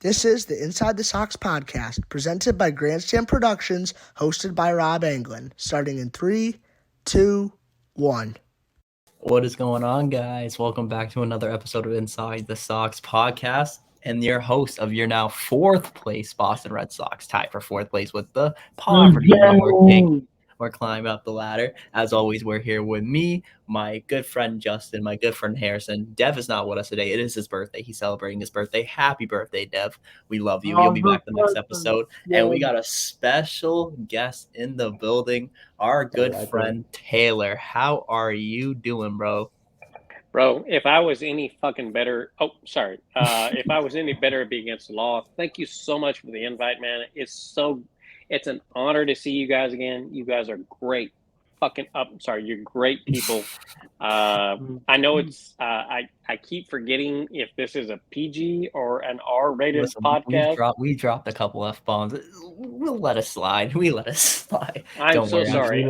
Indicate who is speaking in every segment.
Speaker 1: This is the Inside the Sox podcast, presented by Grandstand Productions, hosted by Rob Anglin, starting in 3, 2, 1.
Speaker 2: What is going on, guys? Welcome back to another episode of Inside the Sox podcast. And your host of your now fourth place Boston Red Sox, tied for fourth place with the Poverty King. We're climbing up the ladder. As always, we're here with me, my good friend Justin, my good friend Harrison. Dev is not with us today. It is his birthday. He's celebrating his birthday. Happy birthday, Dev. We love you. You'll be back the next episode. And we got a special guest in the building, our good friend Taylor. How are you doing, bro?
Speaker 3: Bro, if I was any fucking better, if I was any better at being against the law, thank you so much for the invite, man. It's an honor to see you guys again. You guys are great. You're great people. I know I keep forgetting if this is a PG or an R-rated podcast.
Speaker 2: We dropped a couple F-bombs. We'll let us slide.
Speaker 3: I'm so sorry.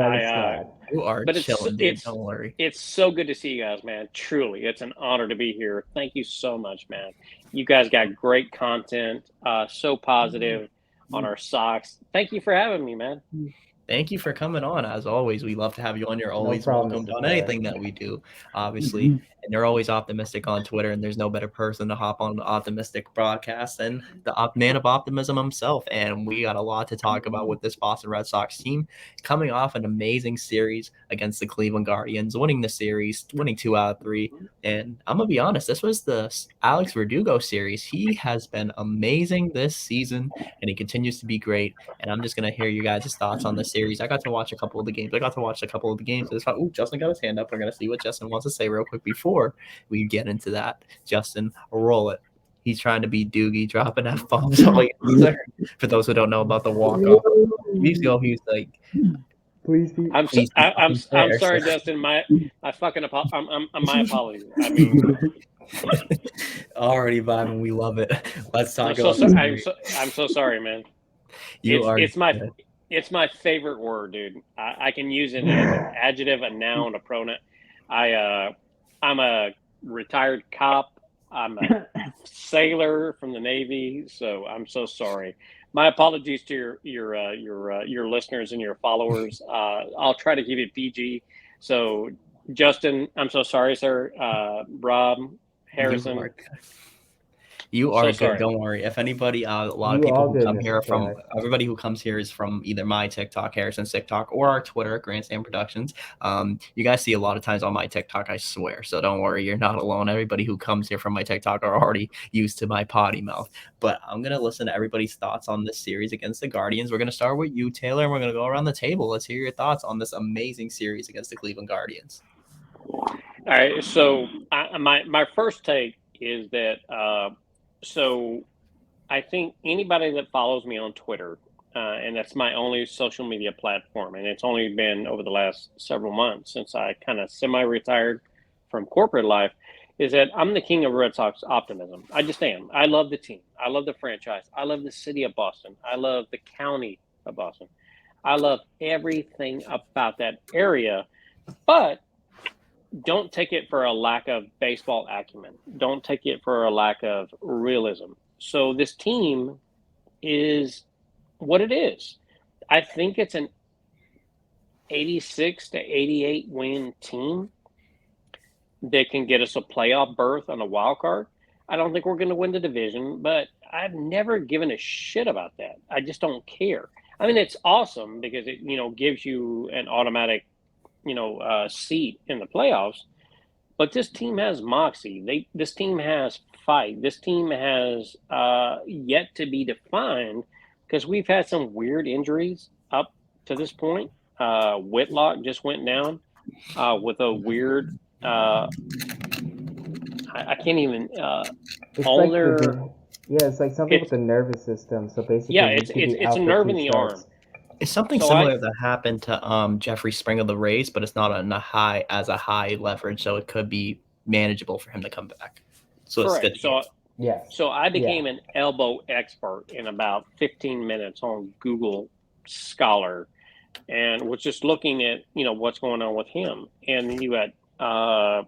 Speaker 2: You are chilling, dude. Don't worry.
Speaker 3: It's so good to see you guys, man. Truly, it's an honor to be here. Thank you so much, man. You guys got great content, so positive on our Sox. Thank you for having me, man.
Speaker 2: Thank you for coming on. As always, we love to have you on. You're always welcome on anything that we do, obviously. And you're always optimistic on Twitter, and there's no better person to hop on the optimistic broadcast than the man of optimism himself. And we got a lot to talk about with this Boston Red Sox team coming off an amazing series against the Cleveland Guardians, winning the series, winning 2 out of 3. And I'm going to be honest, this was the Alex Verdugo series. He has been amazing this season, and he continues to be great. And I'm just going to hear you guys' thoughts on this series. I got to watch a couple of the games. Ooh, Justin got his hand up. We're going to see what Justin wants to say real quick before we get into that. Justin, roll it. He's trying to be Dugie, dropping F-bombs. For those who don't know about the walk-off, weeks ago he was like,
Speaker 3: I'm sorry, Justin. My apologies. I mean,
Speaker 2: already vibing. We love it. Let's talk about
Speaker 3: I'm so sorry, man. It's my favorite word, dude. I can use it as an adjective, a noun, a pronoun. I'm a retired cop. I'm a sailor from the Navy, so I'm so sorry. My apologies to your listeners and your followers. I'll try to keep it PG. So, Justin, I'm so sorry, sir. Rob, Harrison.
Speaker 2: You are good. Sorry. Don't worry. If anybody, a lot of people who come here everybody who comes here is from either my TikTok, Harrison's TikTok, or our Twitter, Grandstand Productions. You guys see a lot of times on my TikTok, I swear. So don't worry, you're not alone. Everybody who comes here from my TikTok are already used to my potty mouth. But I'm going to listen to everybody's thoughts on this series against the Guardians. We're going to start with you, Taylor, and we're going to go around the table. Let's hear your thoughts on this amazing series against the Cleveland Guardians.
Speaker 3: All right. So my first take is that so I think anybody that follows me on Twitter, and that's my only social media platform, and it's only been over the last several months since I kind of semi-retired from corporate life, is that I'm the king of Red Sox optimism. I just am. I love the team. I love the franchise. I love the city of Boston. I love the county of Boston. I love everything about that area, but don't take it for a lack of baseball acumen. Don't take it for a lack of realism. So this team is what it is. I think it's an 86 to 88 win team that can get us a playoff berth on a wild card. I don't think we're going to win the division, but I've never given a shit about that. I just don't care. I mean, it's awesome because it, gives you an automatic seat in the playoffs, but this team has moxie. This team has fight. This team has yet to be defined because we've had some weird injuries up to this point. Whitlock just went down with a weird. I can't even.
Speaker 4: It's like something with the nervous system. So basically,
Speaker 3: it's a nerve in the arm.
Speaker 2: It's something similar that happened to Jeffrey Springer of the Rays, but it's not a high leverage, so it could be manageable for him to come back. So
Speaker 3: correct.
Speaker 2: It's good.
Speaker 3: So I became an elbow expert in about 15 minutes on Google Scholar, and was just looking at what's going on with him. And you got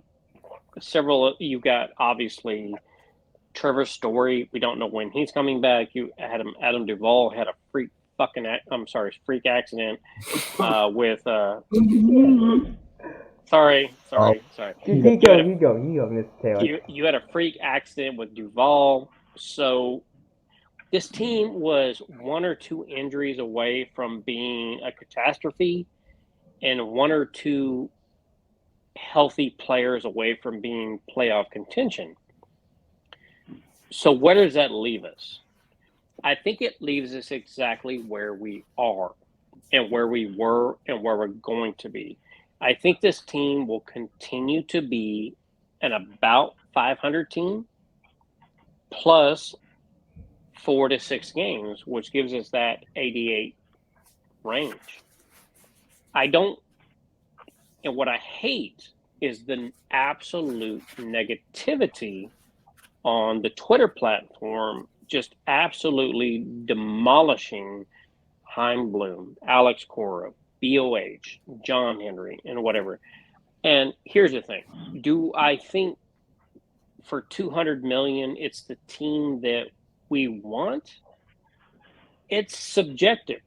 Speaker 3: several. You got obviously Trevor Story, we don't know when he's coming back. Adam Duvall had a freak accident with. Sorry.
Speaker 4: You go, Mr. Taylor.
Speaker 3: You had a freak accident with Duvall, so this team was 1 or 2 injuries away from being a catastrophe, and 1 or 2 healthy players away from being playoff contention. So where does that leave us? I think it leaves us exactly where we are and where we were and where we're going to be. I think this team will continue to be an about 500 team plus 4 to 6 games, which gives us that 88 range. And what I hate is the absolute negativity on the Twitter platform, just absolutely demolishing Heim Bloom, Alex Cora, BOH, John Henry, and whatever. And here's the thing. Do I think for $200 million it's the team that we want? It's subjective.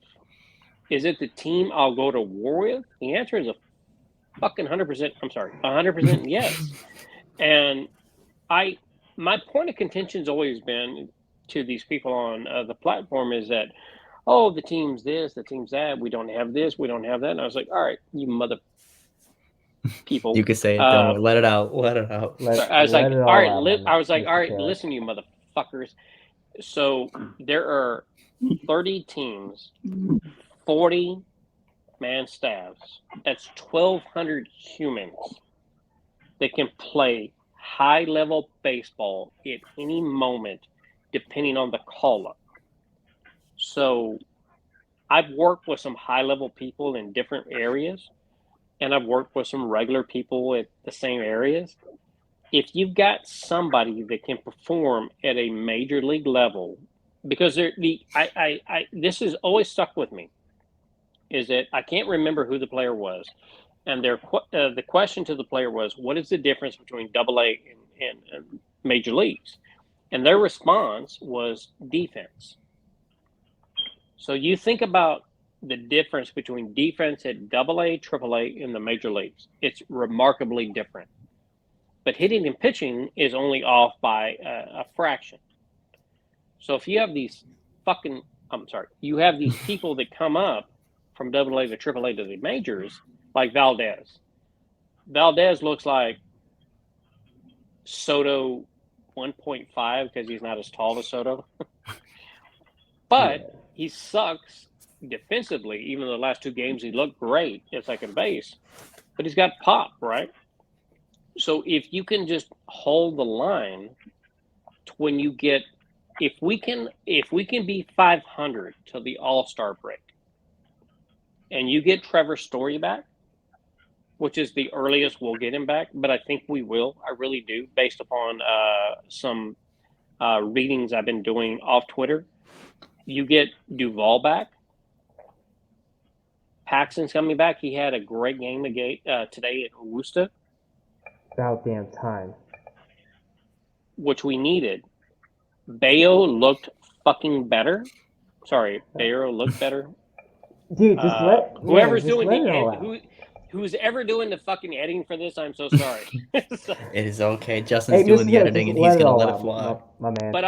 Speaker 3: Is it the team I'll go to war with? The answer is a fucking 100% yes. And my point of contention has always been to these people on the platform is that, oh, the team's this, the team's that, we don't have this, we don't have that. And I was like, all right, you mother people.
Speaker 2: You could say it. Don't worry. Let it out.
Speaker 3: I was like, all right, listen, you motherfuckers. So there are 30 teams, 40-man staffs. That's 1,200 humans that can play high-level baseball at any moment, depending on the call-up. So I've worked with some high-level people in different areas, and I've worked with some regular people at the same areas. If you've got somebody that can perform at a major league level, because this has always stuck with me, is that I can't remember who the player was, and the question to the player was, what is the difference between AA and major leagues? And their response was defense. So you think about the difference between defense at AA, AAA, and the major leagues. It's remarkably different. But hitting and pitching is only off by a fraction. So if you have these you have these people that come up from AA to AAA to the majors, like Valdez. Valdez looks like Soto 1.5 because he's not as tall as Soto. But he sucks defensively. Even though the last 2 games he looked great at second base. But he's got pop, right? So if you can just hold the line to when you get, if we can be 500 till the All-Star break, and you get Trevor Story back, which is the earliest we'll get him back, but I think we will. I really do, based upon some readings I've been doing off Twitter. You get Duvall back. Paxton's coming back. He had a great game today at Worcester.
Speaker 4: About damn time.
Speaker 3: Which we needed. Bayo looked fucking better. Sorry, Bayo looked better.
Speaker 4: Dude, just let
Speaker 3: whoever's
Speaker 4: just
Speaker 3: doing
Speaker 4: let it all out.
Speaker 3: who's ever doing the fucking editing for this, I'm so sorry.
Speaker 2: It is okay. Justin's doing the editing, and he's gonna let it fly.
Speaker 4: My man.
Speaker 3: But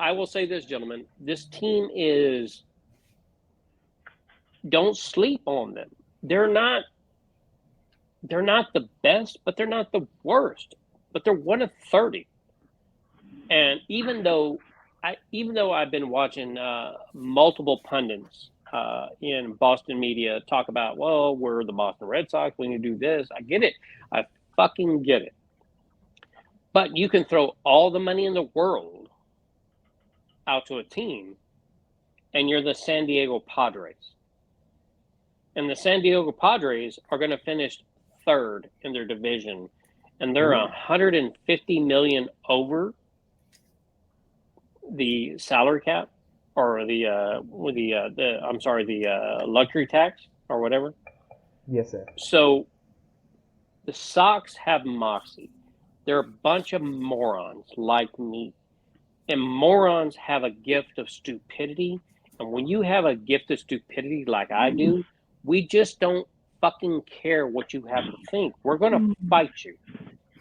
Speaker 3: I will say this, gentlemen. This team is. Don't sleep on them. They're not the best, but they're not the worst. But they're 1 of 30. And even though I've been watching multiple pundits in Boston media talk about, well, we're the Boston Red Sox, we need to do this. I get it. I fucking get it. But you can throw all the money in the world out to a team, and you're the San Diego Padres. And the San Diego Padres are going to finish 3rd in their division, and they're $150 million over the salary cap, or the luxury tax, or whatever.
Speaker 4: Yes, sir.
Speaker 3: So the Sox have moxie. They're a bunch of morons like me. And morons have a gift of stupidity. And when you have a gift of stupidity like I do, we just don't fucking care what you have to think. We're going to fight you.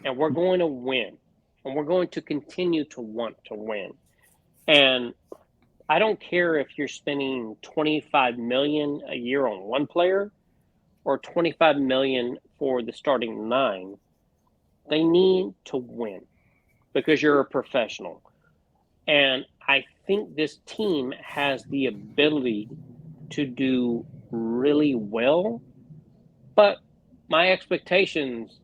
Speaker 3: And we're going to win. And we're going to continue to want to win. And I don't care if you're spending $25 million a year on one player or $25 million for the starting 9. They need to win because you're a professional. And I think this team has the ability to do really well, but my expectations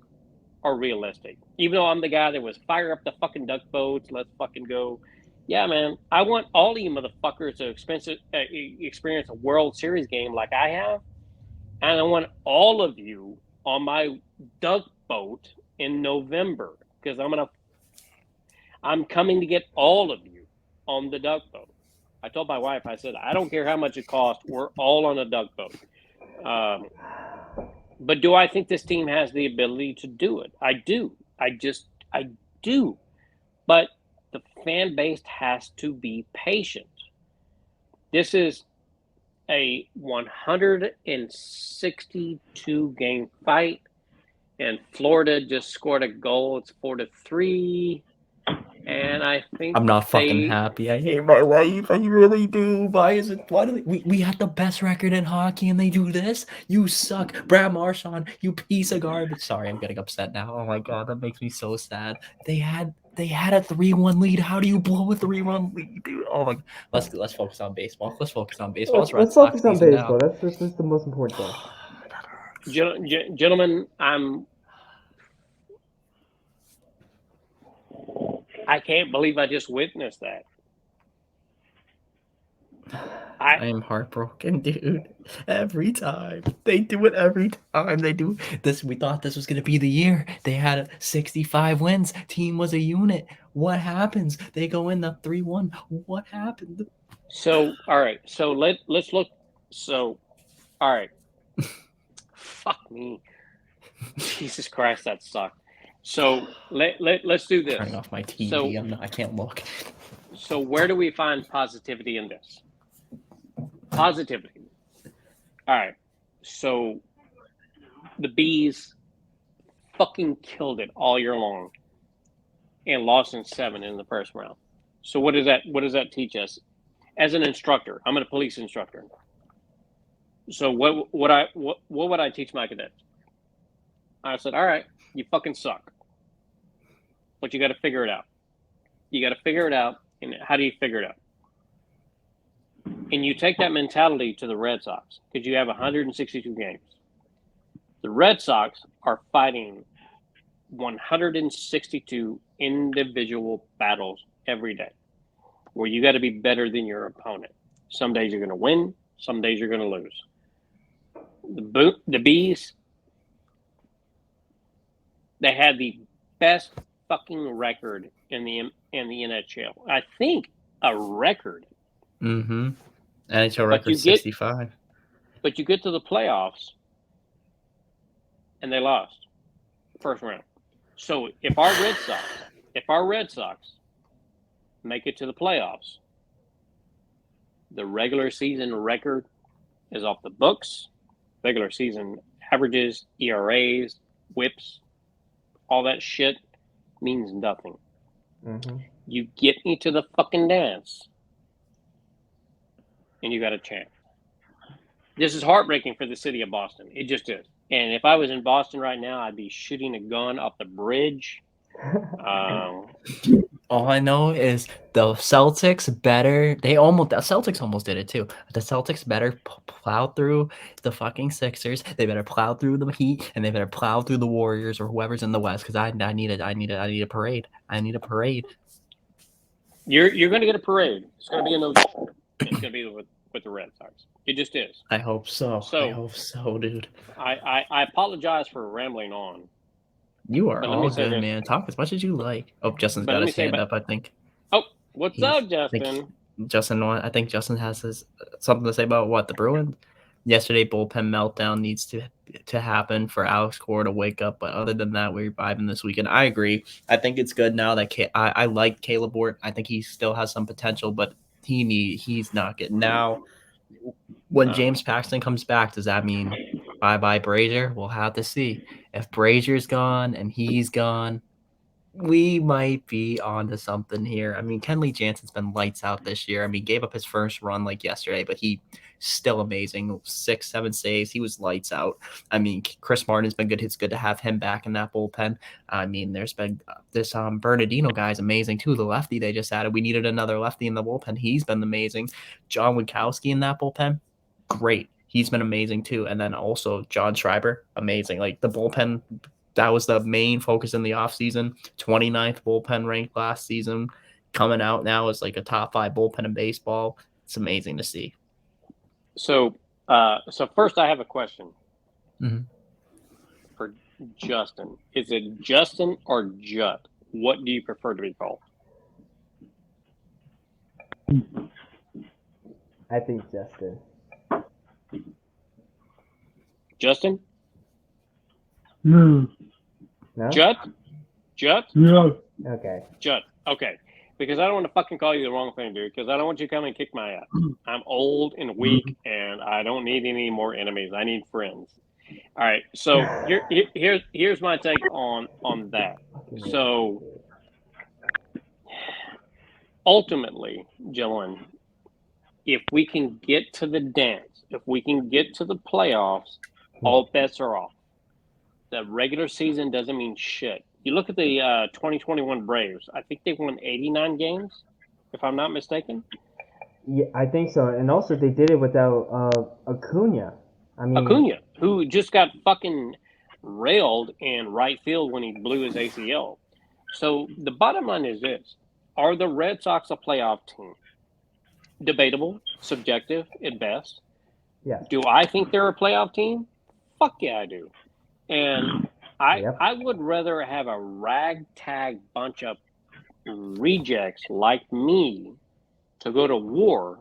Speaker 3: are realistic. Even though I'm the guy that was fire up the fucking duck boats, let's fucking go. Yeah, man, I want all of you motherfuckers to experience a World Series game like I have. And I want all of you on my duck boat in November because I'm coming to get all of you on the duck boat. I told my wife, I said, I don't care how much it costs. We're all on a duck boat. But do I think this team has the ability to do it? I do. I do. But the fan base has to be patient. This is a 162 game fight, and Florida just scored a goal. It's 4-3. And I think
Speaker 2: I'm not fucking happy. I hate my life. I really do. Why do we had the best record in hockey and they do this? You suck. Brad Marchand, you piece of garbage. Sorry, I'm getting upset now. Oh my god, that makes me so sad. They had a 3-1 lead. How do you blow a 3-1 lead, dude? Oh my, let's focus on baseball. Let's focus on baseball.
Speaker 4: Let's focus on baseball. That's the most important thing.
Speaker 3: Gentlemen, I can't believe I just witnessed that.
Speaker 2: I am heartbroken, dude. Every time. They do it every time. They do this. We thought this was going to be the year. They had 65 wins. Team was a unit. What happens? They go in the 3-1. What happened?
Speaker 3: So, all right. So let's look. So, all right. Fuck me. Jesus Christ, that sucked. So let's do this.
Speaker 2: Turning off my TV. I can't look.
Speaker 3: So where do we find positivity in this? Positivity. All right. So the Bees fucking killed it all year long and lost in 7 in the first round. So what does that teach us? As an instructor, I'm a police instructor. So what would I teach my cadets? I said, all right, you fucking suck. But you got to figure it out. You got to figure it out. And how do you figure it out? And you take that mentality to the Red Sox because you have 162 games. The Red Sox are fighting 162 individual battles every day where you got to be better than your opponent. Some days you're going to win. Some days you're going to lose. The Bees, they had the best fucking record in the NHL. I think a record.
Speaker 2: Mm-hmm. NHL record 65.
Speaker 3: But you get to the playoffs and they lost first round. So if our Red Sox make it to the playoffs, the regular season record is off the books. Regular season averages, ERAs, whips, all that shit means nothing.
Speaker 4: Mm-hmm.
Speaker 3: You get me to the fucking dance, and you got a chance. This is heartbreaking for the city of Boston. It just is. And if I was in Boston right now, I'd be shooting a gun off the bridge.
Speaker 2: All I know is the Celtics better. The Celtics almost did it too. The Celtics better plow through the fucking Sixers. They better plow through the Heat, and they better plow through the Warriors or whoever's in the West. Because I need a parade. I need a parade.
Speaker 3: You're going to get a parade. It's going to be in those. It's going to be with the Red Sox. It just is.
Speaker 2: I hope so. I hope so, dude.
Speaker 3: I apologize for rambling on.
Speaker 2: You are all good, man. Talk as much as you like. Oh, Justin's got his hand up, I think.
Speaker 3: Oh, what's up, Justin?
Speaker 2: I think Justin has something to say about what the Bruins. Yesterday, bullpen meltdown needs to to happen for Alex Cora to wake up. But other than that, we're vibing this weekend. I agree. I think it's good now that I like Caleb Ward. I think he still has some potential, but he's not getting now. When James Paxton comes back, does that mean bye Brazier? We'll have to see. If Brazier's gone and he's gone, we might be onto something here. I mean, Kenley Jansen's been lights out this year. I mean, gave up his first run like yesterday, but he still amazing. 6, 7 saves. He was lights out. I mean, Chris Martin's been good. It's good to have him back in that bullpen. I mean, there's been this Bernardino guy's amazing too. The lefty they just added. We needed another lefty in the bullpen. He's been amazing. John Witkowski in that bullpen, great. He's been amazing too. And then also John Schreiber, amazing. Like the bullpen, that was the main focus in the offseason. 29th bullpen ranked last season. Coming out now as like a top 5 bullpen in baseball. It's amazing to see.
Speaker 3: So first I have a question for Justin. Is it Justin or Jut? What do you prefer to be called?
Speaker 4: I think Justin.
Speaker 3: Justin?
Speaker 5: No.
Speaker 4: No?
Speaker 3: Jut?
Speaker 5: No.
Speaker 4: Okay.
Speaker 3: Jut. Okay. Because I don't want to fucking call you the wrong thing, dude. Because I don't want you to come and kick my ass. I'm old and weak, and I don't need any more enemies. I need friends. All right. So here's my take on that. So ultimately, Jalen, if we can get to the dance, if we can get to the playoffs, all bets are off. The regular season doesn't mean shit. You look at the 2021 Braves. I think they won 89 games, if I'm not mistaken.
Speaker 4: Yeah, I think so. And also, they did it without Acuna.
Speaker 3: Acuna, who just got fucking railed in right field when he blew his ACL. So the bottom line is this. Are the Red Sox a playoff team? Debatable, subjective at best.
Speaker 4: Yeah.
Speaker 3: Do I think they're a playoff team? Fuck yeah, I do. And I would rather have a ragtag bunch of rejects like me to go to war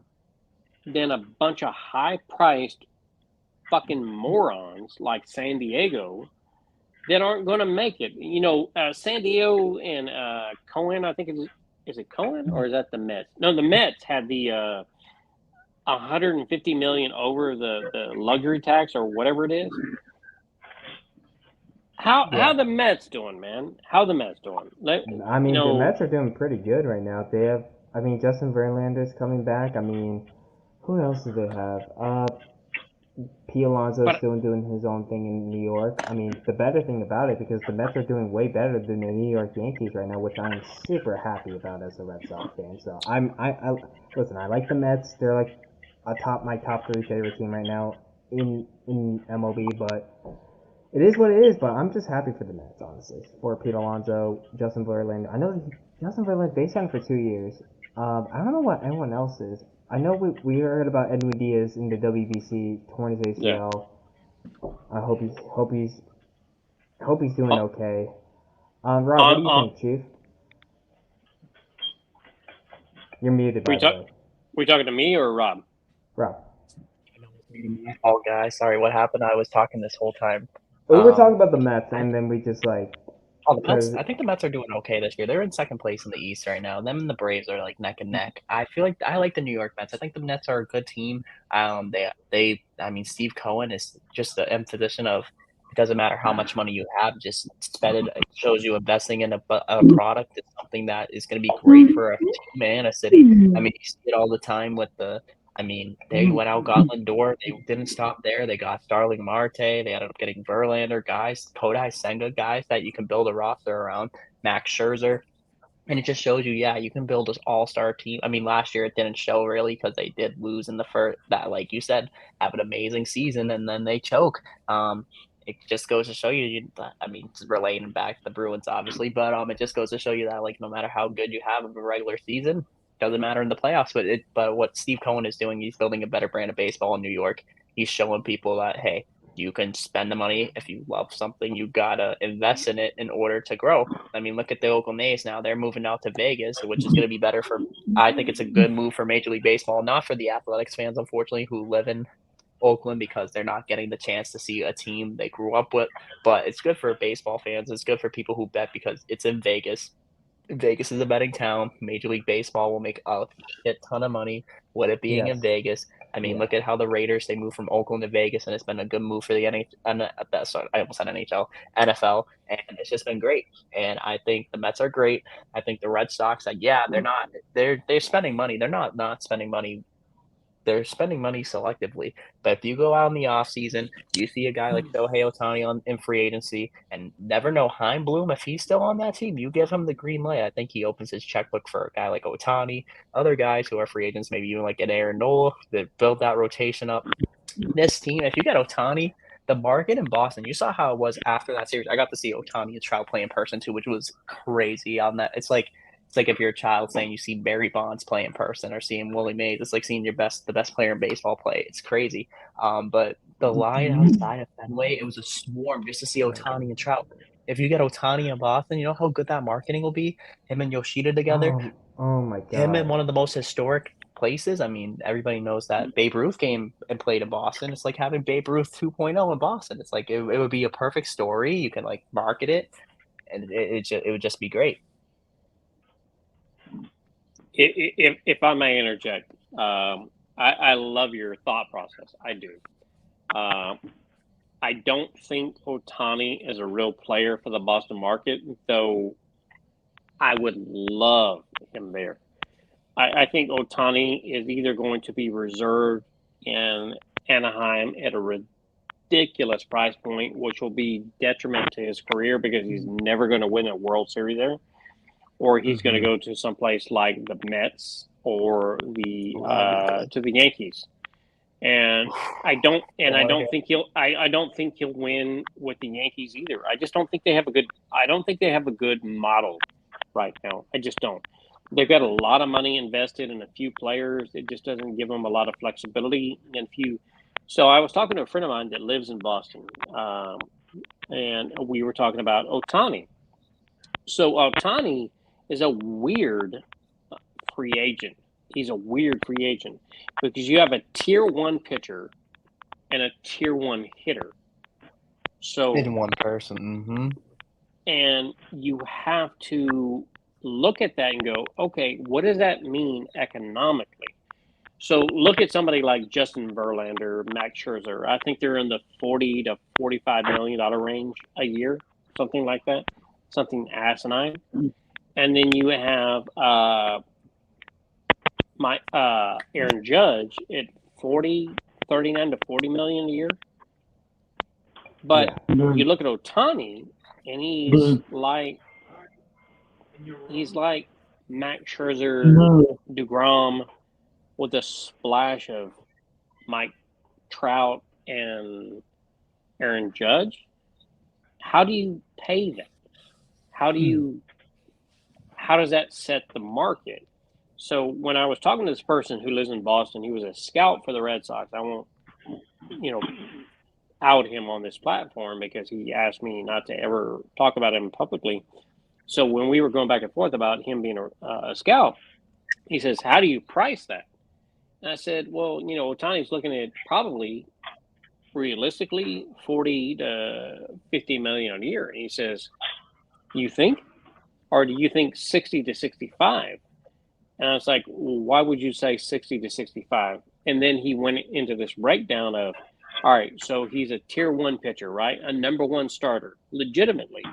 Speaker 3: than a bunch of high-priced fucking morons like San Diego that aren't going to make it. You know, San Diego and Cohen, I think is it Cohen or is that the Mets? No, the Mets had the $150 million over the luxury tax or whatever it is. How the Mets doing, man? How the Mets doing?
Speaker 4: I mean, the Mets are doing pretty good right now. They have, Justin Verlander's coming back. I mean, who else do they have? P. Alonso's still doing his own thing in New York. I mean, the better thing about it, because the Mets are doing way better than the New York Yankees right now, which I'm super happy about as a Red Sox fan. So listen, I like the Mets. They're like my top 3 favorite team right now in MLB, but it is what it is. But I'm just happy for the Mets, honestly, for Pete Alonso, Justin Verlander. I know Justin Verlander, they signed for 2 years. I don't know what anyone else is. I know we heard about Edwin Diaz in the WBC, torn his ACL. Yeah. I hope he's doing okay. Rob, what do you think, Chief? You're muted, by the way.
Speaker 3: We talking to me or Rob?
Speaker 4: Rob.
Speaker 2: Oh, guys, sorry, what happened? I was talking this whole time.
Speaker 4: We were talking about the Mets, and then we just like.
Speaker 2: Oh, the Mets. I think the Mets are doing okay this year. They're in second place in the East right now. Them and the Braves are like neck and neck. I feel like I like the New York Mets. I think the Mets are a good team. I mean, Steve Cohen is just the imposition of it doesn't matter how much money you have, just spend it. It shows you investing in a product is something that is going to be great for a team and a city. I mean, you see it all the time with they went out, got Lindor. They didn't stop there. They got Starling Marte. They ended up getting Verlander guys, Kodai Senga guys that you can build a roster around, Max Scherzer. And it just shows you, you can build this all-star team. I mean, last year it didn't show really because they did lose in the first, that, like you said, have an amazing season, and then they choke. It just goes to show you, it's relating back to the Bruins, obviously, but it just goes to show you that, like, no matter how good you have of a regular season, doesn't matter in the playoffs. But what Steve Cohen is doing, he's building a better brand of baseball in New York. He's showing people that, hey, you can spend the money. If you love something, you gotta invest in it in order to grow. I mean, look at the Oakland A's now. They're moving out to Vegas, which is going to be better I think it's a good move for Major League Baseball, not for the Athletics fans, unfortunately, who live in Oakland because they're not getting the chance to see a team they grew up with. But it's good for baseball fans. It's good for people who bet because it's in Vegas. Vegas is a betting town. Major League Baseball will make a shit ton of money with it being in Vegas. I mean, look at how the Raiders, they moved from Oakland to Vegas, and it's been a good move for the NHL. Sorry, I almost said NHL, NFL, and it's just been great. And I think the Mets are great. I think the Red Sox, they're spending money. They're not spending money. They're spending money selectively. But if you go out in the offseason, you see a guy like Shohei Ohtani in free agency and never know Heim Bloom, if he's still on that team, you give him the green light. I think he opens his checkbook for a guy like Ohtani, other guys who are free agents, maybe even like an Aaron Nola, that build that rotation up. This team, if you get Ohtani, the market in Boston, you saw how it was after that series. I got to see Ohtani and Trout play in person too, which was crazy on that. It's like if you're a child saying you see Barry Bonds play in person or seeing Willie Mays. It's like seeing the best player in baseball play. It's crazy. But the line outside of Fenway, it was a swarm just to see Ohtani and Trout. If you get Ohtani in Boston, you know how good that marketing will be? Him and Yoshida together.
Speaker 4: Oh my God.
Speaker 2: Him in one of the most historic places. I mean, everybody knows that Babe Ruth came and played in Boston. It's like having Babe Ruth 2.0 in Boston. It's like it would be a perfect story. You can like market it, and it would just be great.
Speaker 3: If I may interject, I love your thought process. I do. I don't think Ohtani is a real player for the Boston market, though I would love him there. I think Ohtani is either going to be reserved in Anaheim at a ridiculous price point, which will be detriment to his career because he's never going to win a World Series there, or he's going to go to someplace like the Mets or to the Yankees. And I don't think he'll win with the Yankees either. I just don't think they have a good model right now. I just don't. They've got a lot of money invested in a few players. It just doesn't give them a lot of flexibility. So I was talking to a friend of mine that lives in Boston, and we were talking about Ohtani. So Ohtani is a weird free agent. He's a weird free agent because you have a tier 1 pitcher and a tier 1 hitter. So
Speaker 2: in one person.
Speaker 3: And you have to look at that and go, okay, what does that mean economically? So look at somebody like Justin Verlander, Max Scherzer. I think they're in the $40 to $45 million range a year, something like that, something asinine. And then you have Aaron Judge at 39 to 40 million a year. But you look at Ohtani, and he's like Max Scherzer, DeGrom, with a splash of Mike Trout and Aaron Judge. How do you pay that? How does that set the market? So when I was talking to this person who lives in Boston, he was a scout for the Red Sox. I won't, out him on this platform because he asked me not to ever talk about him publicly. So when we were going back and forth about him being a scout, he says, how do you price that? And I said, well, Ohtani's looking at probably realistically 40 to 50 million a year. And he says, you think? Or do you think 60 to 65? And I was like, well, why would you say 60 to 65? And then he went into this breakdown of, all right, so he's a tier 1 pitcher, right? A number 1 starter, legitimately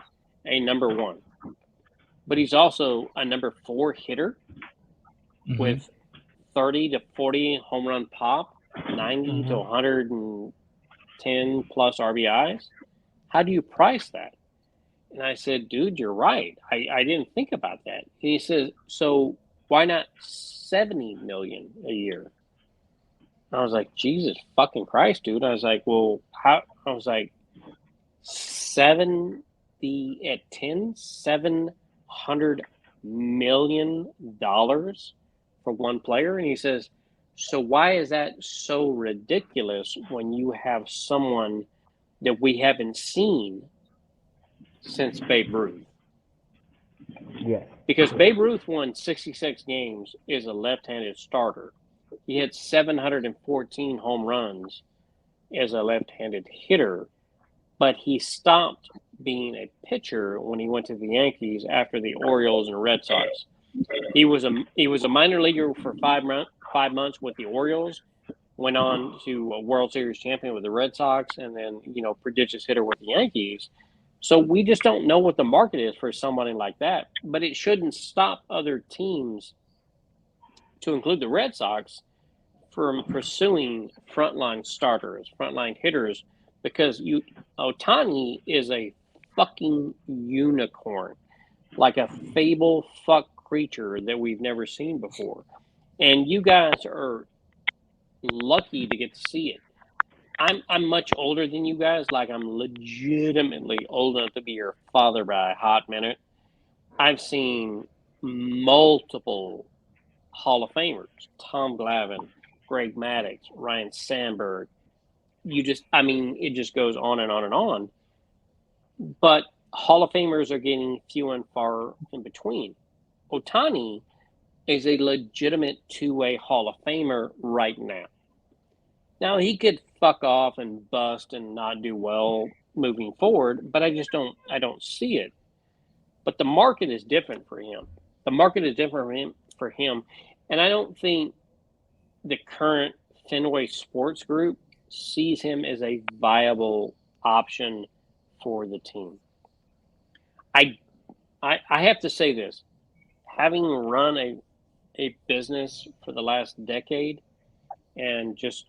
Speaker 3: a number 1. But he's also a number 4 hitter with 30 to 40 home run pop, 90 to 110 plus RBIs. How do you price that? And I said, dude, you're right. I didn't think about that. And he says, so why not 70 million a year? And I was like, Jesus fucking Christ, dude. I was like, well, how? I was like, 700 million dollars for one player. And he says, so why is that so ridiculous when you have someone that we haven't seen since Babe Ruth?
Speaker 4: Yeah.
Speaker 3: Because Babe Ruth won 66 games as a left-handed starter. He had 714 home runs as a left-handed hitter, but he stopped being a pitcher when he went to the Yankees after the Orioles and Red Sox. He was a minor leaguer for 5 months with the Orioles, went on to a World Series champion with the Red Sox, and then, prodigious hitter with the Yankees. So we just don't know what the market is for somebody like that. But it shouldn't stop other teams, to include the Red Sox, from pursuing frontline starters, frontline hitters, because Ohtani is a fucking unicorn, like a fable fuck creature that we've never seen before. And you guys are lucky to get to see it. I'm much older than you guys. Like, I'm legitimately old enough to be your father by a hot minute. I've seen multiple Hall of Famers: Tom Glavine, Greg Maddux, Ryan Sandberg. It just goes on and on and on. But Hall of Famers are getting few and far in between. Ohtani is a legitimate two-way Hall of Famer right now. Now, he could fuck off and bust and not do well moving forward, but I don't see it. But the market is different for him. The market is different for him. And I don't think the current Fenway Sports Group sees him as a viable option for the team. I have to say this. Having run a business for the last decade and just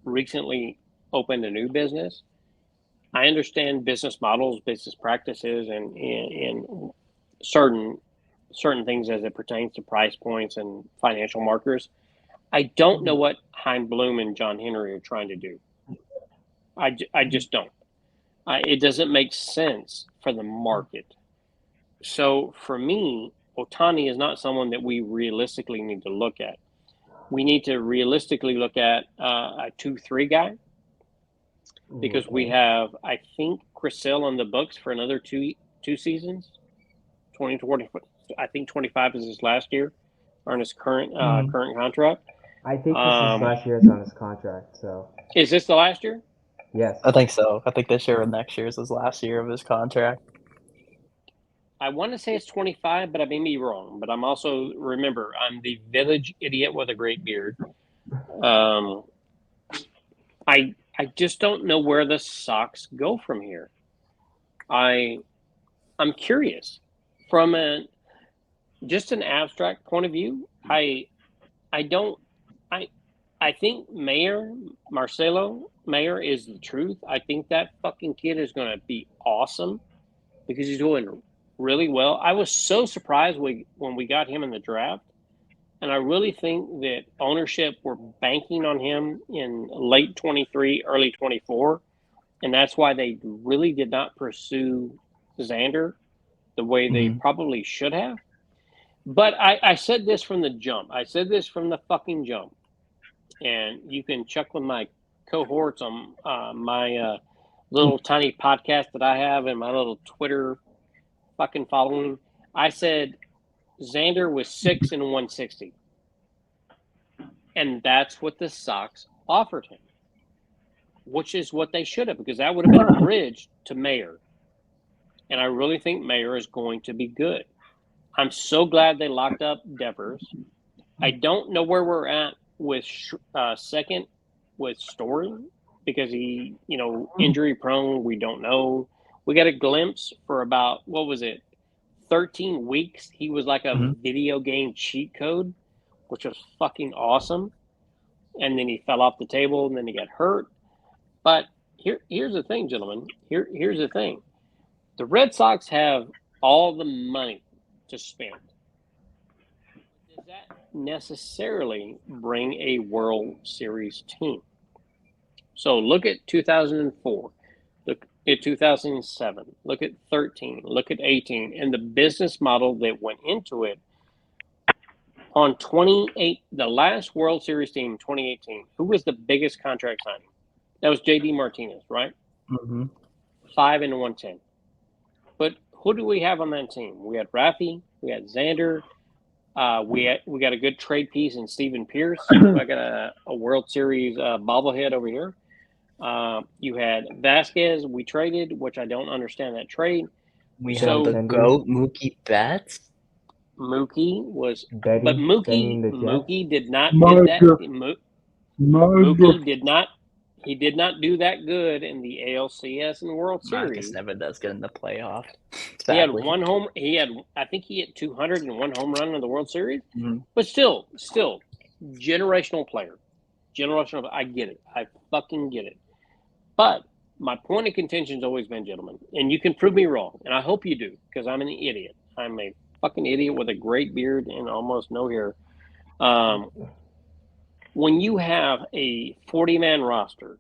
Speaker 3: recently opened a new business, I understand business models, business practices, and certain things as it pertains to price points and financial markers. I don't know what Hein Bloom and John Henry are trying to do. I just don't. It doesn't make sense for the market. So for me, Ohtani is not someone that we realistically need to look at. We need to realistically look at a 2-3 guy, because we have, I think, Chris Sale on the books for another two seasons. 2020, I think 25 is his last year on his current contract.
Speaker 4: I think this is last year's on his contract. So
Speaker 3: is this the last year?
Speaker 4: Yes,
Speaker 2: I think so. I think this year and next year is his last year of his contract.
Speaker 3: I want to say it's 25, but I may be wrong. But I'm also, remember, I'm the village idiot with a great beard. I just don't know where the Sox go from here. I'm curious. From just an abstract point of view, I think Marcelo Mayer is the truth. I think that fucking kid is going to be awesome because he's doing really well. I was so surprised when we got him in the draft, and I really think that ownership were banking on him in late 23, early 24, and that's why they really did not pursue Xander the way they probably should have. But I said this from the jump. I said this from the fucking jump. And you can check with my cohorts on my little tiny podcast that I have and my little Twitter fucking following. I said Xander was 6 and 160. And that's what the Sox offered him, which is what they should have, because that would have been a bridge to Mayer. And I really think Mayer is going to be good. I'm so glad they locked up Devers. I don't know where we're at with second with Story, because he, injury prone. We don't know. We got a glimpse for about, 13 weeks. He was like a video game cheat code, which was fucking awesome. And then he fell off the table, and then he got hurt. But here's the thing, gentlemen. Here's the thing. The Red Sox have all the money to spend. Does that necessarily bring a World Series team? So look at 2004. Look at 2007. Look at 13. Look at 18. And the business model that went into it. On the last World Series team, 2018, who was the biggest contract signing? That was J.D. Martinez, right? 5 and 110. But who do we have on that team? We had Rafi, we had Xander, we got a good trade piece in Steven Pierce. I got a World Series bobblehead over here. You had Vasquez, we traded, which I don't understand that trade.
Speaker 2: We have the GOAT, Mookie Betts.
Speaker 3: Mookie was,
Speaker 4: Betty,
Speaker 3: but Mookie did not did that. Mookie did not. He did not do that good in the ALCS and World Series.
Speaker 2: Marcus never does good in the playoffs.
Speaker 3: He had one home. I think he hit 201 home run in the World Series.
Speaker 2: Mm-hmm.
Speaker 3: But still, generational player. Generational. I get it. I fucking get it. But my point of contention has always been, gentlemen, and you can prove me wrong, and I hope you do, because I'm an idiot. I'm a fucking idiot with a great beard and almost no hair. When you have a 40-man roster,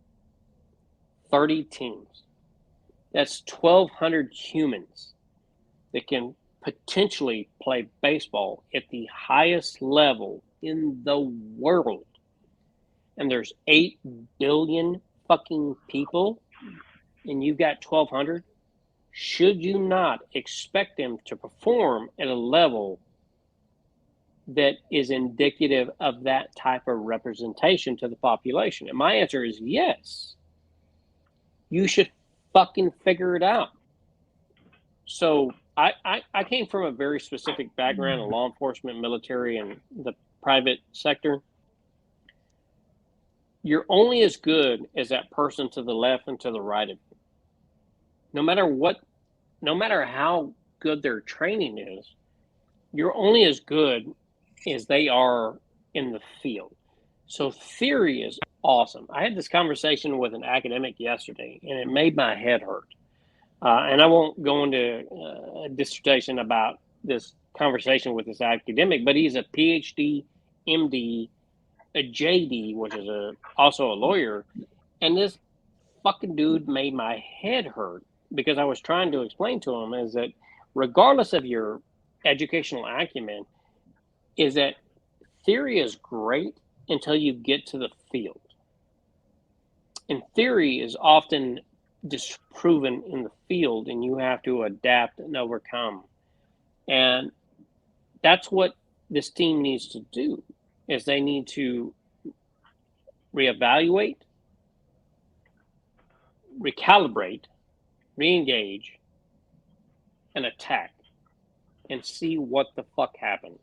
Speaker 3: 30 teams, that's 1,200 humans that can potentially play baseball at the highest level in the world. And there's 8 billion fucking people, and you've got 1,200. Should you not expect them to perform at a level that is indicative of that type of representation to the population? And my answer is yes. You should fucking figure it out. So I came from a very specific background in law enforcement, military, and the private sector. You're only as good as that person to the left and to the right of you. No matter how good their training is, you're only as good as they are in the field. So theory is awesome. I had this conversation with an academic yesterday, and it made my head hurt. And I won't go into a dissertation about this conversation with this academic, but he's a PhD, MD, a JD, which is also a lawyer. And this fucking dude made my head hurt, because I was trying to explain to him is that regardless of your educational acumen, is that theory is great until you get to the field. And theory is often disproven in the field, and you have to adapt and overcome. And that's what this team needs to do, is they need to reevaluate, recalibrate, re-engage, and attack, and see what the fuck happens.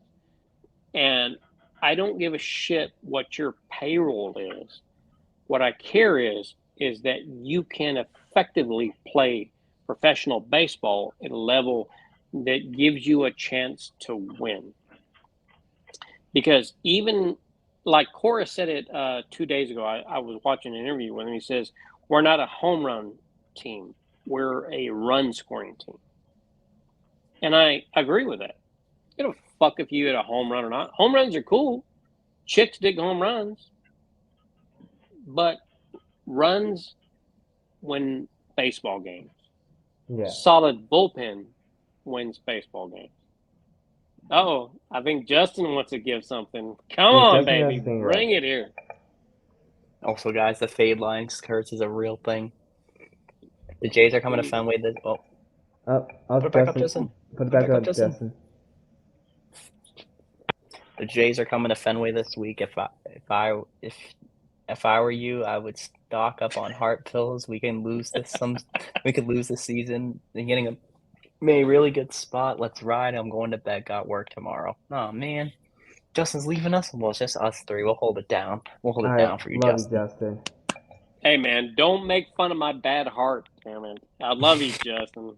Speaker 3: And I don't give a shit what your payroll is. What I care is that you can effectively play professional baseball at a level that gives you a chance to win. Because even like Cora said it 2 days ago, I was watching an interview with him. He says, we're not a home run team. We're a run scoring team. And I agree with that. You don't fuck if you hit a home run or not. Home runs are cool. Chicks dig home runs. But runs win baseball games.
Speaker 4: Yeah.
Speaker 3: Solid bullpen wins baseball games. Oh, I think Justin wants to give something. Come on, baby. Bring it here.
Speaker 2: Also, guys, the fade line curse is a real thing. The Jays are coming to Fenway this. Oh. Put it back up, Justin.
Speaker 4: Put it back up, Justin.
Speaker 2: The Jays are coming to Fenway this week. If I were you, I would stock up on heart pills. We can lose this we could lose this season. And getting a really good spot. Let's ride. I'm going to bed. Got work tomorrow. Oh man, Justin's leaving us. Well, it's just us three. We'll hold it down. We'll hold it down for you, Justin.
Speaker 3: Hey man, don't make fun of my bad heart, damn it. I love you, Justin.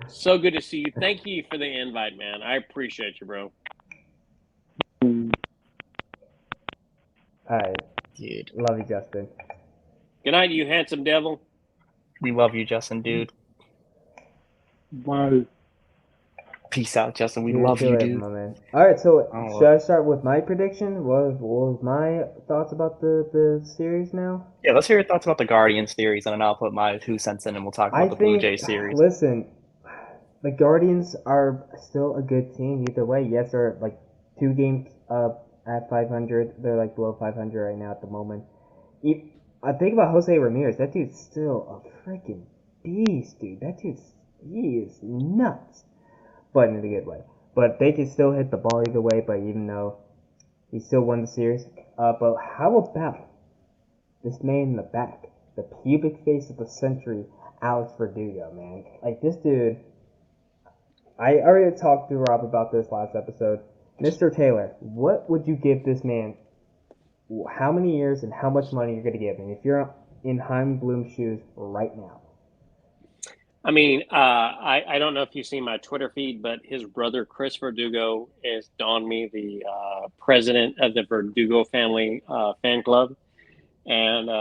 Speaker 3: So good to see you. Thank you for the invite, man. I appreciate you, bro.
Speaker 4: All right.
Speaker 2: Dude.
Speaker 4: Love you, Justin.
Speaker 3: Good night, you handsome devil.
Speaker 2: We love you, Justin, dude.
Speaker 5: Bye.
Speaker 2: Peace out, Justin. We love you, dude.
Speaker 4: My man. All right, so should I start with my prediction? What was my thoughts about the series now?
Speaker 2: Yeah, let's hear your thoughts about the Guardians series, and then I'll put my 2 cents in, and we'll talk about the Blue Jays series.
Speaker 4: Listen, the Guardians are still a good team either way. Yes, they're like 2 games up at 500. They're like below 500 right now at the moment. I think about Jose Ramirez. That dude's still a freaking beast, dude. He is nuts, but in a good way. But they can still hit the ball either way. But even though he still won the series, But how about this man in the back, the pubic face of the century, Alex Verdugo, man? Like, this dude, I already talked to Rob about this last episode. Mr. Taylor, what would you give this man? How many years and how much money you're going to give him if you're in Heim Bloom's shoes right now?
Speaker 3: I mean, I don't know if you've seen my Twitter feed, but his brother Chris Verdugo is donned me the president of the Verdugo family fan club, and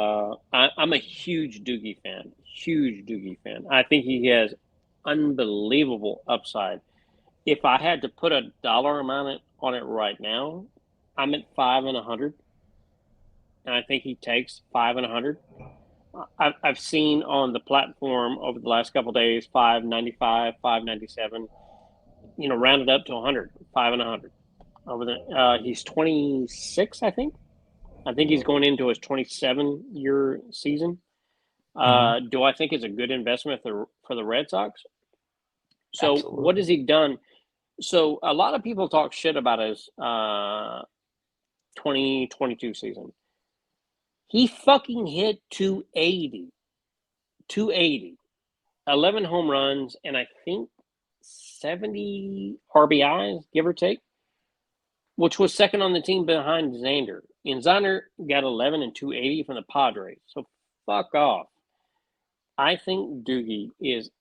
Speaker 3: I'm a huge Dugie fan. Huge Dugie fan. I think he has unbelievable upside. If I had to put a dollar amount on it right now, I'm at 5 and 100, and I think he takes 5 and 100. I've seen on the platform over the last couple of days 595, 597. Rounded up to 100, 5 and 100. Over the he's 26, I think. I think he's going into his 27-year season. Do I think it's a good investment for the Red Sox? So
Speaker 2: Absolutely.
Speaker 3: What has he done? So a lot of people talk shit about his 2022 season. He fucking hit 280, 11 home runs, and I think 70 RBIs, give or take, which was second on the team behind Xander. And Xander got 11 and 280 from the Padres. So fuck off. I think Dugie is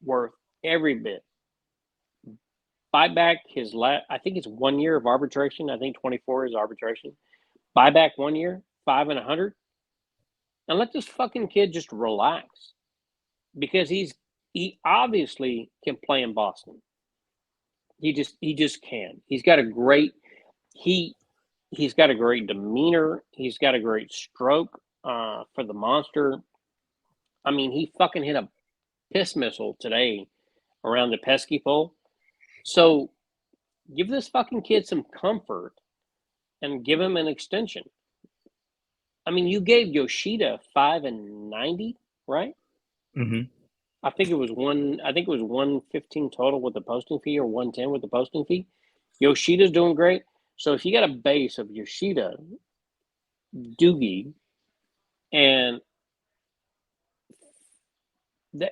Speaker 3: worth every bit. Buy back his I think it's 1 year of arbitration. I think 24 is arbitration. Buy back 1 year, 5 and 100, and let this fucking kid just relax, because he obviously can play in Boston. He just can. He's got a great he's got a great demeanor. He's got a great stroke for the monster. I mean, he fucking hit a piss missile today around the pesky pole. So give this fucking kid some comfort and give him an extension. I mean, you gave Yoshida 5 and 90, right?
Speaker 2: Mm-hmm.
Speaker 3: I think it was 115 total with the posting fee, or 110 with the posting fee. Yoshida's doing great. So if you got a base of Yoshida, Dugie, and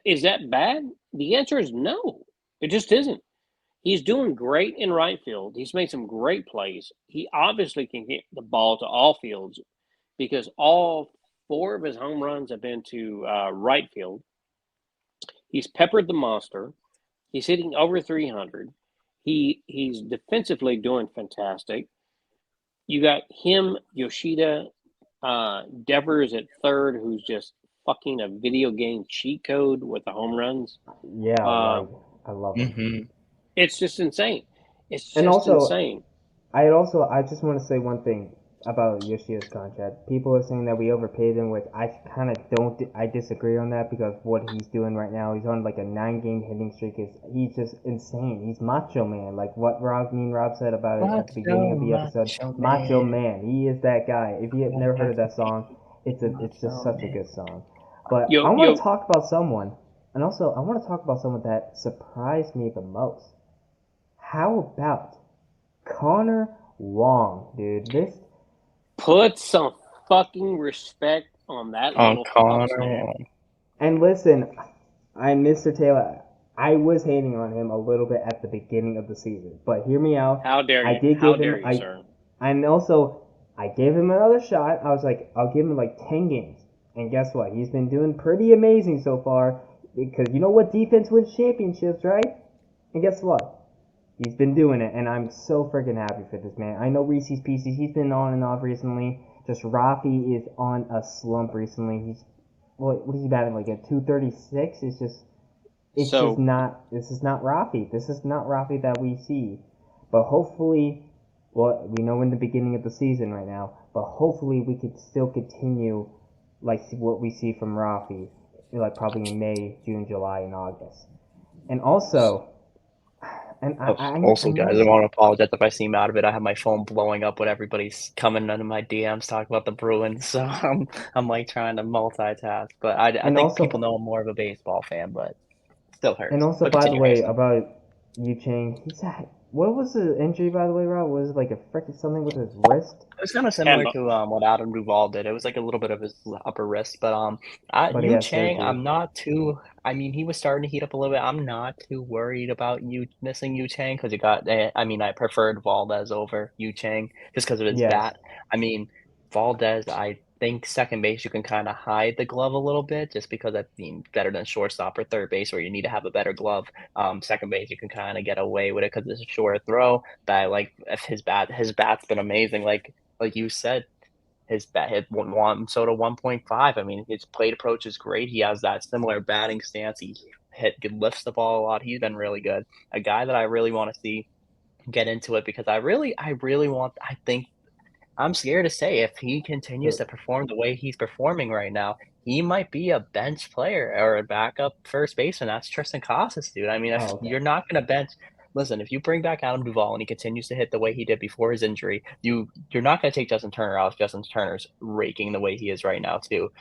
Speaker 3: is that bad? The answer is no. It just isn't. He's doing great in right field. He's made some great plays. He obviously can hit the ball to all fields, because all 4 of his home runs have been to right field. He's peppered the monster. He's hitting over 300. He's defensively doing fantastic. You got him, Yoshida, Devers at third, who's just fucking a video game cheat code with the home runs.
Speaker 4: Yeah, I love it.
Speaker 2: Mm-hmm.
Speaker 3: It's just insane. It's just insane.
Speaker 4: I just want to say one thing about Yoshida's contract. People are saying that we overpaid him, which I kind of don't. I disagree on that, because what he's doing right now, he's on like a 9-game hitting streak. He's just insane. He's Macho Man, like what Rob said about it at the beginning of the episode. Macho Man. He is that guy. If you have never heard of that song, it's just such a good song. But I want to talk about someone, and also I want to talk about someone that surprised me the most. How about Connor Wong, dude?
Speaker 3: Put some fucking respect on that little
Speaker 2: Connor.
Speaker 4: And listen, Mr. Taylor, I was hating on him a little bit at the beginning of the season, but hear me out.
Speaker 3: How dare you? Sir?
Speaker 4: And also, I gave him another shot. I was like, I'll give him like 10 games. And guess what? He's been doing pretty amazing so far, because you know what defense wins championships, right? And guess what? He's been doing it, and I'm so freaking happy for this man. I know Reese's Pieces, he's been on and off recently. Just Rafi is on a slump recently. What is he batting, like at 236? This is not Rafi. This is not Rafi that we see. But hopefully, well, we know in the beginning of the season right now, but hopefully we could still continue like what we see from Rafi, like probably in May, June, July, and August. And also,
Speaker 2: guys, I want to apologize if I seem out of it. I have my phone blowing up when everybody's coming into my DMs talking about the Bruins, so I'm like trying to multitask. But I think also, people know I'm more of a baseball fan, but still hurts.
Speaker 4: And also, by the way, about Yu Chang, What was the injury, by the way, Rob? Was it like a freaking something with his wrist?
Speaker 2: It was kind of similar to what Adam Duvall did. It was like a little bit of his upper wrist, but
Speaker 4: But he
Speaker 2: Yu
Speaker 4: had
Speaker 2: Chang,
Speaker 4: surgery.
Speaker 2: I'm not too. I mean, he was starting to heat up a little bit. I'm not too worried about you missing Yu Chang because you got. I mean, I preferred Valdez over Yu Chang just because of his
Speaker 4: Yes.
Speaker 2: bat. I mean, Valdez, I think second base you can kind of hide the glove a little bit just because I mean better than shortstop or third base where you need to have a better glove. Second base you can kind of get away with it because it's a short throw. But I like if his bat's been amazing. Like you said, his bat hit one Soto 1.5. I mean, his plate approach is great. He has that similar batting stance. He lifts the ball a lot. He's been really good. A guy that I really want to see get into it because I really want. I think I'm scared to say if he continues to perform the way he's performing right now, he might be a bench player or a backup first baseman. That's Tristan Casas, dude. I mean, if
Speaker 4: Okay.
Speaker 2: you're not going to bench, listen, if you bring back Adam Duvall and he continues to hit the way he did before his injury, you're not going to take Justin Turner out if Justin Turner's raking the way he is right now, too.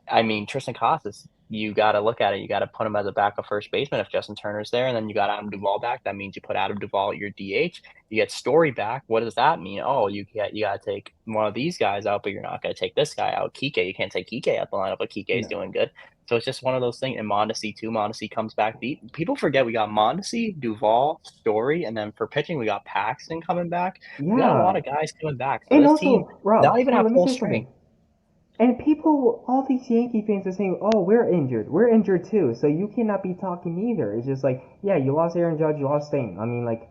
Speaker 2: I mean, Tristan Casas, you got to look at it. You got to put him as a backup first baseman if Justin Turner's there, and then you got Adam Duvall back. That means you put Adam Duvall at your DH. You get Story back. What does that mean? Oh, you got to take one of these guys out, but you're not going to take this guy out. Kike, you can't take Kike out the lineup, but Kike's doing good. So it's just one of those things. And Mondesi too. Mondesi comes back. People forget we got Mondesi, Duvall, Story, and then for pitching we got Paxton coming back.
Speaker 4: Yeah.
Speaker 2: We got a lot of guys coming back. So
Speaker 4: and
Speaker 2: this
Speaker 4: also,
Speaker 2: team
Speaker 4: Rob,
Speaker 2: not even
Speaker 4: let
Speaker 2: have
Speaker 4: me
Speaker 2: full
Speaker 4: say
Speaker 2: strength.
Speaker 4: something. And people, all these Yankee fans are saying, "Oh, we're injured. We're injured too." So you cannot be talking either. It's just like, yeah, you lost Aaron Judge, you lost Stain. I mean, like,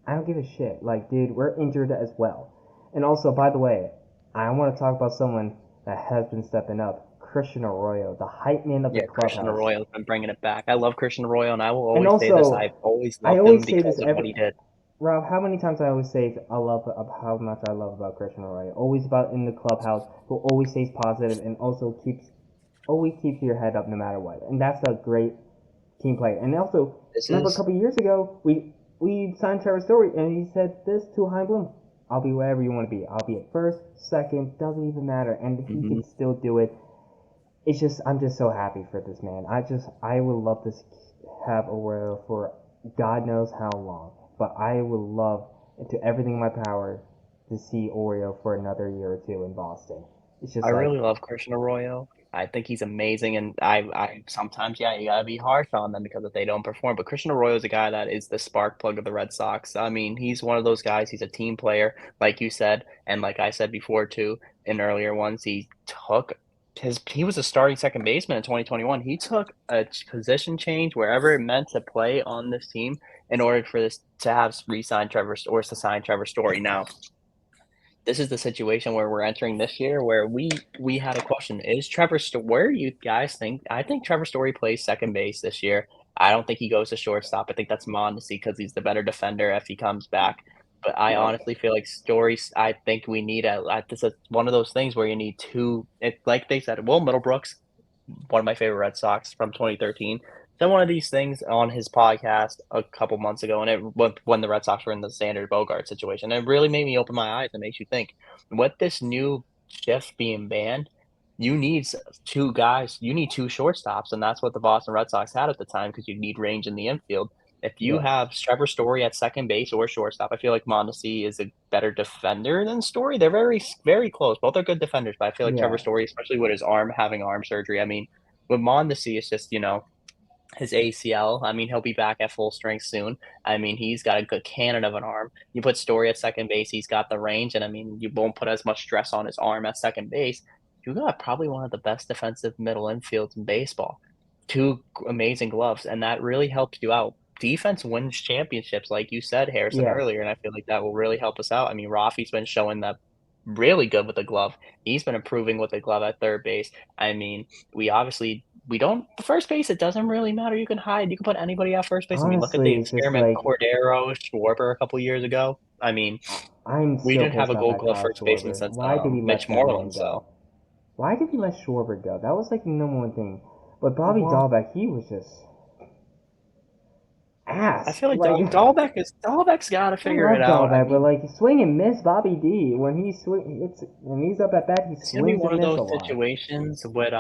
Speaker 4: I don't give a shit. Like, dude, we're injured as well. And also, by the way, I want to talk about someone that has been stepping up. Christian Arroyo, the hype man of the clubhouse.
Speaker 2: Christian Arroyo's been bringing it back. I love Christian Arroyo, and I will always
Speaker 4: And
Speaker 2: say this.
Speaker 4: also,
Speaker 2: I've always
Speaker 4: I
Speaker 2: loved
Speaker 4: always
Speaker 2: him
Speaker 4: say
Speaker 2: because
Speaker 4: this
Speaker 2: of what he did.
Speaker 4: Rob, how many times I always say how much I love about Christian Arroyo. Always about in the clubhouse, who always stays positive and also always keeps your head up no matter what. And that's a great team player. And also, remember a couple years ago, we signed Trevor Story, and he said this to Hein Bloom: "I'll be wherever you want to be. I'll be at first, second, doesn't even matter." And he can still do it. It's just I'm just so happy for this man. I would love to have Arroyo for God knows how long, but I would love to everything in my power to see Oreo for another year or two in Boston. It's just
Speaker 2: I really love Christian Arroyo. I think he's amazing, and I sometimes you gotta be harsh on them because if they don't perform. But Christian Arroyo is a guy that is the spark plug of the Red Sox. I mean, he's one of those guys. He's a team player, like you said, and like I said before too in earlier ones. He was a starting second baseman in 2021. He took a position change wherever it meant to play on this team in order for this to have re-signed Trevor or to sign Trevor Story. Now, this is the situation where we're entering this year where we had a question. Is Trevor Story, where do you guys think? I think Trevor Story plays second base this year. I don't think he goes to shortstop. I think that's Mondesi because he's the better defender if he comes back. But I honestly feel like Stories. I think we need this is one of those things where you need two. Like they said, Will Middlebrooks, one of my favorite Red Sox from 2013, said one of these things on his podcast a couple months ago, and when the Red Sox were in the Xander Bogart situation, it really made me open my eyes and makes you think. With this new shift being banned, you need two guys, you need two shortstops, and that's what the Boston Red Sox had at the time because you need range in the infield. If you have Trevor Story at second base or shortstop, I feel like Mondesi is a better defender than Story. They're very, very close. Both are good defenders, but I feel like Trevor Story, especially with his having arm surgery. I mean, with Mondesi, it's just his ACL. I mean, he'll be back at full strength soon. I mean, he's got a good cannon of an arm. You put Story at second base, he's got the range, and I mean, you won't put as much stress on his arm at second base. You got probably one of the best defensive middle infields in baseball. Two amazing gloves, and that really helps you out. Defense wins championships, like you said, Harrison, earlier, and I feel like that will really help us out. I mean, Rafi's been showing that really good with the glove. He's been improving with the glove at third base. I mean, we don't the first base. It doesn't really matter. You can hide. You can put anybody at first base.
Speaker 4: Honestly,
Speaker 2: I mean, look at the
Speaker 4: it's just
Speaker 2: experiment
Speaker 4: like
Speaker 2: Cordero, Schwarber a couple years ago. I mean,
Speaker 4: I'm
Speaker 2: we
Speaker 4: still
Speaker 2: didn't have
Speaker 4: pissed
Speaker 2: a
Speaker 4: off
Speaker 2: Gold
Speaker 4: at
Speaker 2: Glove
Speaker 4: Kyle
Speaker 2: first baseman
Speaker 4: Schwarber.
Speaker 2: since
Speaker 4: Why did he
Speaker 2: Mitch
Speaker 4: let that man
Speaker 2: Moreland.
Speaker 4: go?
Speaker 2: So
Speaker 4: Why did he let Schwarber go? That was like the number one thing. But Bobby Dahlbeck, he was just. ass.
Speaker 2: I feel like Dahlbeck's got to figure it out.
Speaker 4: Dahlbeck, but like swing and miss Bobby D when he's up at bat, he
Speaker 2: It's gonna be
Speaker 4: swings
Speaker 2: one
Speaker 4: and
Speaker 2: of
Speaker 4: misses a
Speaker 2: those
Speaker 4: lot.
Speaker 2: situations with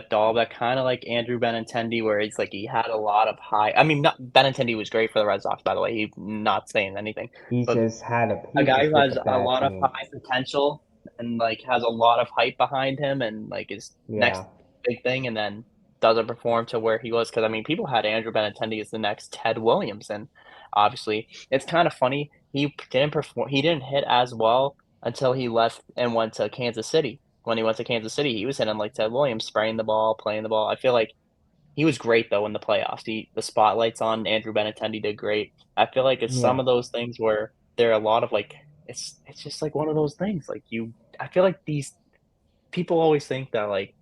Speaker 2: Dahlbeck, kind of like Andrew Benintendi, where it's like he had a lot of high. I mean, not Benintendi was great for the Red Sox, by the way. He's not saying anything.
Speaker 4: He
Speaker 2: But
Speaker 4: just had
Speaker 2: a guy who has a lot of high potential and like has a lot of hype behind him, and like is next big thing, and then doesn't perform to where he was. Because I mean, people had Andrew Benintendi as the next Ted Williams, and obviously, it's kind of funny. He didn't perform. He didn't hit as well until he left and went to Kansas City. When he went to Kansas City, he was hitting like Ted Williams, spraying the ball, playing the ball. I feel like he was great though in the playoffs. The spotlights on Andrew Benintendi did great. I feel like it's some of those things where there are a lot of like it's just like one of those things. Like I feel like these people always think that like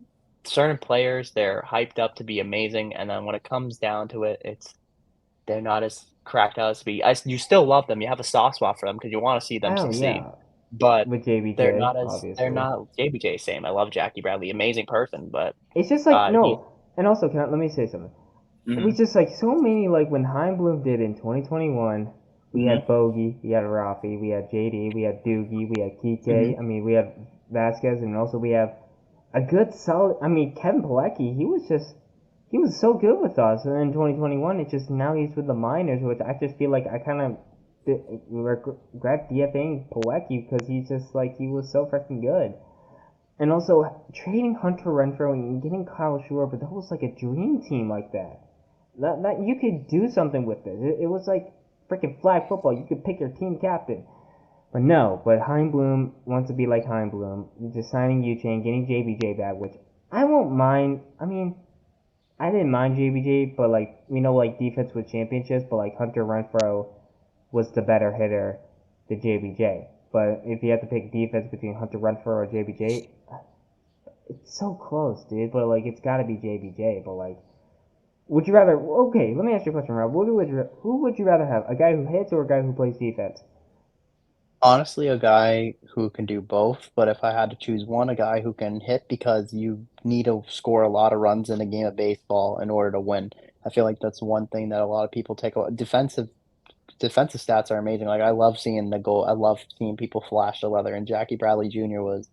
Speaker 2: certain players they're hyped up to be amazing, and then when it comes down to it, they're not as cracked out as to be. You still love them. You have a soft spot for them because you want to see them succeed. But
Speaker 4: with JBJ,
Speaker 2: they're not JBJ. Same. I love Jackie Bradley, amazing person, but
Speaker 4: it's just like no. And also, let me say something.
Speaker 2: Mm-hmm.
Speaker 4: We just like so many like when Heimblum did in 2021. We had Bogey, we had Rafi, we had JD, we had Dugie, we had Kike. I mean, we have Vasquez, and also we have a good solid. I mean, Kevin Pilecki. He was so good with us, and in 2021, it's just now he's with the minors, which I just feel like I kind of regret DFAing Pilecki because he's just like he was so freaking good. And also trading Hunter Renfroe and getting Kyle Schwarber, that was like a dream team like that. That you could do something with this. It was like freaking flag football. You could pick your team captain. But no, Heimblum wants to be like Heimblum. Just signing Uchane, getting JBJ back, which I won't mind. I mean, I didn't mind JBJ, but like, we know like defense with championships, but like Hunter Renfroe was the better hitter than JBJ. But if you have to pick defense between Hunter Renfroe or JBJ, it's so close, dude. But like, it's gotta be JBJ. But like, would you rather? Okay, let me ask you a question, Rob. Who would you rather have? A guy who hits or a guy who plays defense?
Speaker 2: Honestly, a guy who can do both. But if I had to choose one, a guy who can hit because you need to score a lot of runs in a game of baseball in order to win. I feel like that's one thing that a lot of people take away. Defensive stats are amazing. Like I love seeing the goal. I love seeing people flash the leather. And Jackie Bradley Jr. was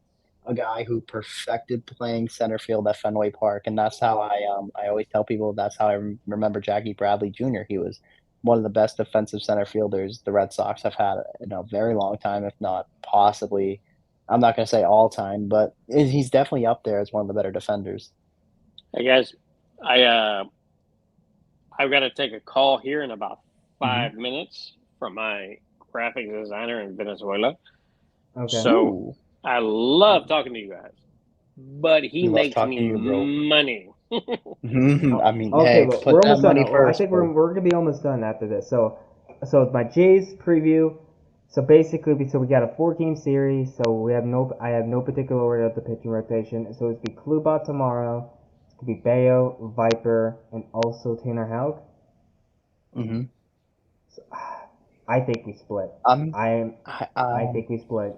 Speaker 2: a guy who perfected playing center field at Fenway Park, and that's how I always tell people that's how I remember Jackie Bradley Jr. He was one of the best defensive center fielders the Red Sox have had in a very long time, if not possibly. I'm not going to say all time, but he's definitely up there as one of the better defenders.
Speaker 3: Hey guys, I've got to take a call here in about 5 minutes from my graphic designer in Venezuela.
Speaker 4: Okay.
Speaker 3: So I love talking to you guys, but he makes me money.
Speaker 2: I mean,
Speaker 4: okay,
Speaker 2: hey,
Speaker 4: we're almost done.
Speaker 2: First,
Speaker 4: I think we're gonna be almost done after this. So it's my Jays preview. So basically, we got a 4-game series. So I have no particular order of the pitching rotation. So it's be Klubat tomorrow. It's gonna be Bayo, Viper, and also Tanner Houck. So, I think we split. I think we split.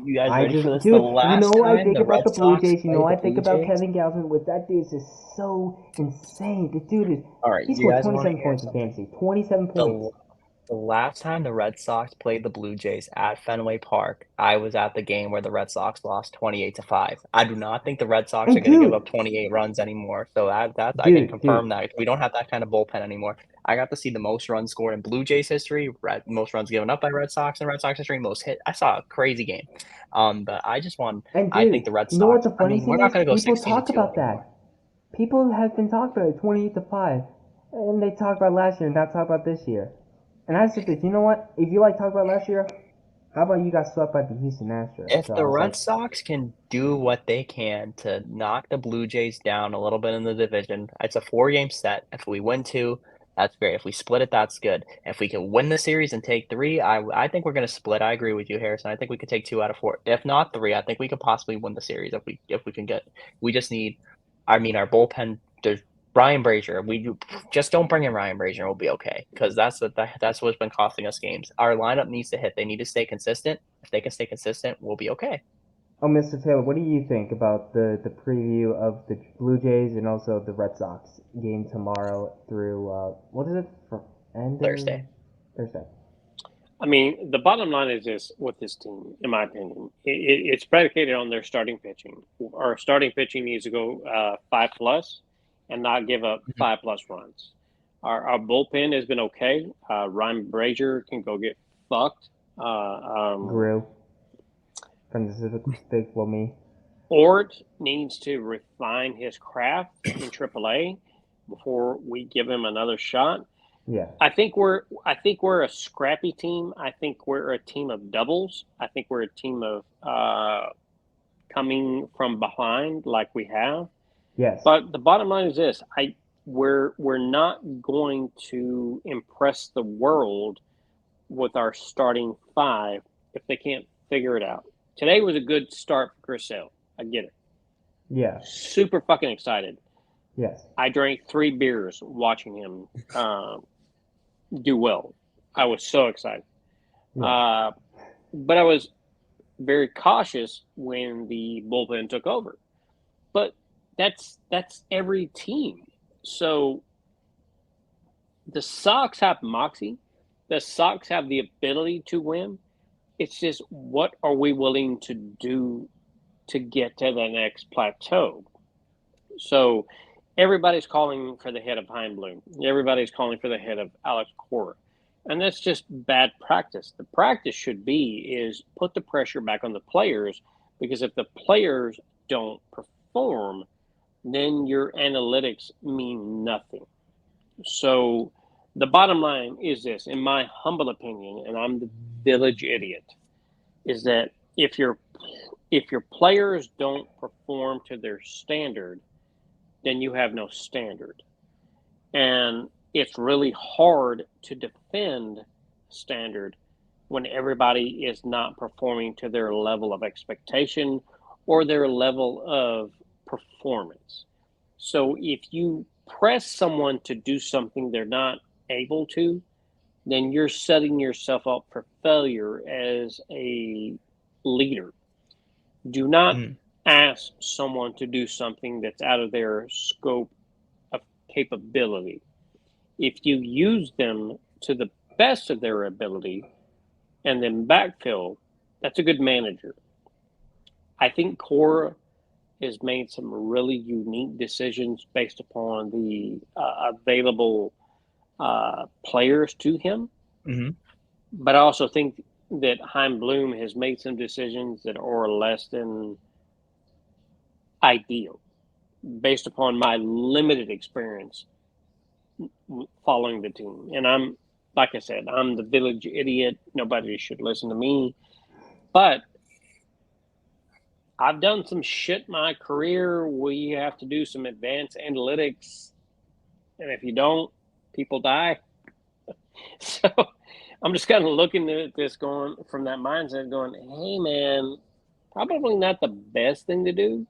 Speaker 2: You guys ready for this? The last
Speaker 4: I
Speaker 2: time
Speaker 4: think
Speaker 2: the
Speaker 4: about
Speaker 2: Red
Speaker 4: the Blue
Speaker 2: Sox
Speaker 4: Jays. I
Speaker 2: played
Speaker 4: think
Speaker 2: the
Speaker 4: about
Speaker 2: Blue Jays?
Speaker 4: Kevin Gausman. With that dude is just so insane. The dude is.
Speaker 2: All right,
Speaker 4: He
Speaker 2: you
Speaker 4: scored
Speaker 2: guys wanna
Speaker 4: 27
Speaker 2: hear
Speaker 4: points in
Speaker 2: something?
Speaker 4: fantasy. 27 points.
Speaker 2: The last time the Red Sox played the Blue Jays at Fenway Park, I was at the game where the Red Sox lost 28-5. I do not think the Red Sox are going to give up 28 runs anymore. So I can confirm that we don't have that kind of bullpen anymore. I got to see the most runs scored in Blue Jays history, most runs given up by Red Sox in Red Sox history, most hit. I saw a crazy game. But I just want. I think the Red Sox.
Speaker 4: You know what the funny thing
Speaker 2: we're not going to go
Speaker 4: is? People
Speaker 2: 16-2
Speaker 4: talk about
Speaker 2: anymore.
Speaker 4: that. People have been talking about it 28-5, and they talk about last year and not talk about this year. And I said this. You know what? If you talk about last year, how about you got swept by the Houston Astros?
Speaker 2: If the Red Sox can do what they can to knock the Blue Jays down a little bit in the division, it's a 4-game set. If we win 2, that's great. If we split it, that's good. If we can win the series and take 3, I think we're going to split. I agree with you, Harrison. I think we could take 2 out of 4. If not 3, I think we could possibly win the series if we can get. We just need. I mean, our bullpen. There's Ryan Brazier. We just don't bring in Ryan Brazier. We'll be okay because that's what's been costing us games. Our lineup needs to hit. They need to stay consistent. If they can stay consistent, we'll be okay.
Speaker 4: Oh, Mr. Taylor, what do you think about the preview of the Blue Jays and also the Red Sox game tomorrow through, what is it?
Speaker 2: Thursday.
Speaker 4: Thursday.
Speaker 3: I mean, the bottom line is this with this team, in my opinion. It's predicated on their starting pitching. Our starting pitching needs to go 5+ and not give up 5+ runs. Our bullpen has been okay. Ryan Brazier can go get fucked.
Speaker 4: Grew from the Big for me.
Speaker 3: Ort needs to refine his craft in AAA before we give him another shot.
Speaker 4: Yeah.
Speaker 3: I think we're a scrappy team. I think we're a team of doubles. I think we're a team of coming from behind like we have.
Speaker 4: Yes.
Speaker 3: But the bottom line is this: we're not going to impress the world with our starting 5 if they can't figure it out. Today was a good start for Chris Sale. I get it.
Speaker 4: Yeah.
Speaker 3: Super fucking excited.
Speaker 4: Yes.
Speaker 3: I drank 3 beers watching him do well. I was so excited.
Speaker 4: Yeah.
Speaker 3: But I was very cautious when the bullpen took over. But that's every team. So the Sox have moxie. The Sox have the ability to win. It's just what are we willing to do to get to the next plateau? So everybody's calling for the head of Bloom. Everybody's calling for the head of Alex Cora. And that's just bad practice. The practice should be is put the pressure back on the players, because if the players don't perform, then your analytics mean nothing. So the bottom line is this, in my humble opinion, and I'm the village idiot, is that if your players don't perform to their standard, then you have no standard. And it's really hard to defend standard when everybody is not performing to their level of expectation or their level of performance. So if you press someone to do something they're not able to, then you're setting yourself up for failure as a leader. Do not ask someone to do something that's out of their scope of capability. If you use them to the best of their ability and then backfill, that's a good manager. I think Cora has made some really unique decisions based upon the available players to him.
Speaker 2: Mm-hmm.
Speaker 3: But I also think that Bloom has made some decisions that are less than ideal based upon my limited experience following the team. And I'm, like I said, I'm the village idiot. Nobody should listen to me. But I've done some shit in my career where you have to do some advanced analytics. And if you don't, people die. So I'm just kind of looking at this going from that mindset going, hey, man, probably not the best thing to do.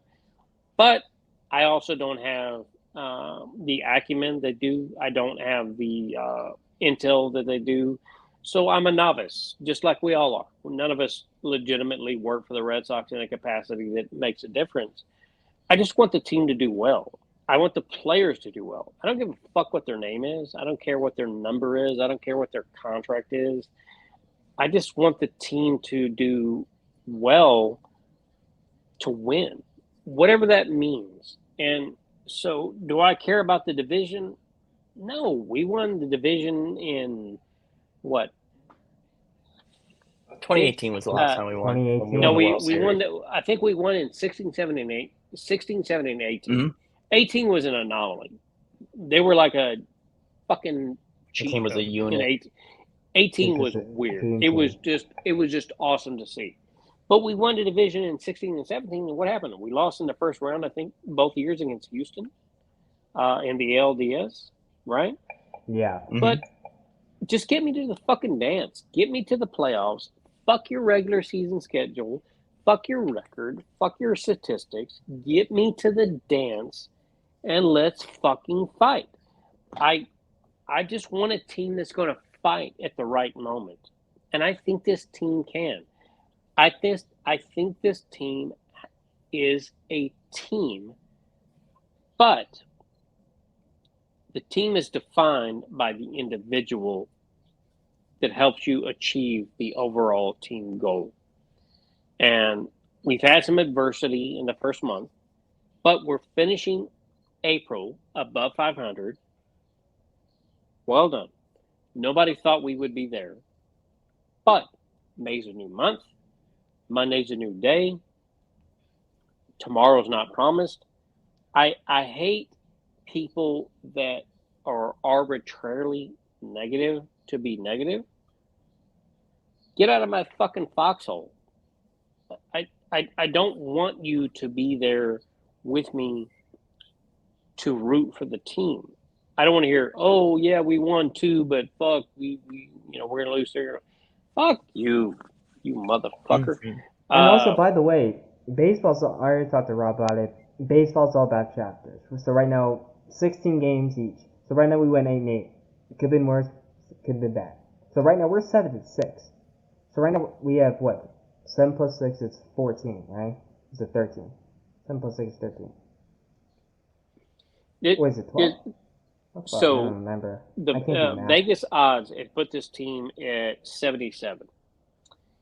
Speaker 3: But I also don't have the acumen they do. I don't have the intel that they do. So I'm a novice, just like we all are. None of us legitimately work for the Red Sox in a capacity that makes a difference. I just want the team to do well. I want the players to do well. I don't give a fuck what their name is. I don't care what their number is. I don't care what their contract is. I just want the team to do well to win, whatever that means. And so do I care about the division? No, we won the division in what?
Speaker 2: 2018 was the last time we won.
Speaker 4: 2018.
Speaker 3: No, we won. I think we won in 16, 17, 18.
Speaker 2: Mm-hmm.
Speaker 3: 18 was an anomaly. They were like a fucking cheat.
Speaker 2: 18 was a unit.
Speaker 3: 18 was weird. It was just awesome to see. But we won the division in 16 and 17, and what happened? We lost in the first round, I think, both years against Houston in the LDS, right?
Speaker 4: Yeah.
Speaker 2: Mm-hmm.
Speaker 3: But just get me to the fucking dance. Get me to the playoffs. Fuck your regular season schedule. Fuck your record. Fuck your statistics. Get me to the dance, and let's fucking fight. I just want a team that's going to fight at the right moment. And I think this team can. I I think this team is a team, but the team is defined by the individual that helps you achieve the overall team goal. And we've had some adversity in the first month, but we're finishing April above 500. Well done. Nobody thought we would be there. But May's a new month. Monday's a new day. Tomorrow's not promised. I hate people that are arbitrarily negative to be negative. Get out of my fucking foxhole. I don't want you to be there with me to root for the team. I don't want to hear, oh yeah, we won 2, but fuck, we we're gonna lose 3. Fuck you motherfucker.
Speaker 2: Mhm.
Speaker 4: And also, by the way, baseball's, I already talked to Rob about it. Baseball's all about chapters. So right now, 16 games each. So right now we went 8-8. It could have been worse. It could have been bad. So right now we're 7-6. So right now we have what? 7 plus 6 is 14, right? Is it 13? 7 plus 6 is 13. Or is it 12?
Speaker 3: So
Speaker 4: I don't remember.
Speaker 3: The Vegas odds had put this team at 77.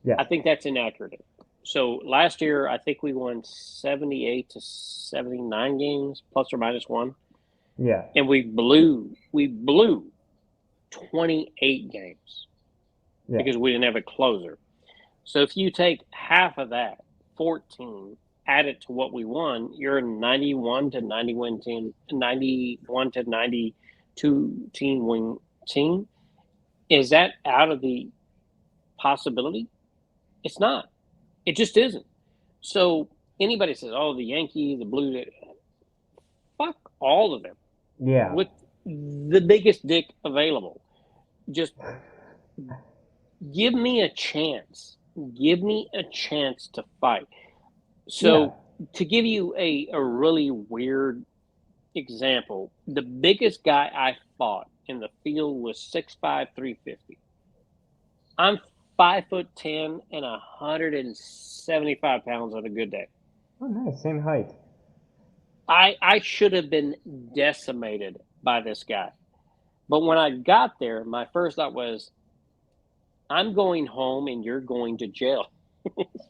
Speaker 4: Yeah.
Speaker 3: I think that's inaccurate. So last year, I think we won 78 to 79 games, plus or minus 1.
Speaker 4: Yeah.
Speaker 3: And we blew 28 games because we didn't have a closer. So if you take half of that, 14, add it to what we won, you're a 91 to 91 team, 91 to 92 team win team. Is that out of the possibility? It's not. It just isn't. So anybody says, "Oh, the Yankees, the Blues," fuck all of them.
Speaker 4: Yeah.
Speaker 3: With the biggest dick available, just give me a chance. Give me a chance to fight. So to give you a really weird example, the biggest guy I fought in the field was 6'5", 350. I'm 5'10" and 175 pounds on a good day.
Speaker 4: Oh, nice. Same height.
Speaker 3: I should have been decimated by this guy. But when I got there, my first thought was, I'm going home and you're going to jail.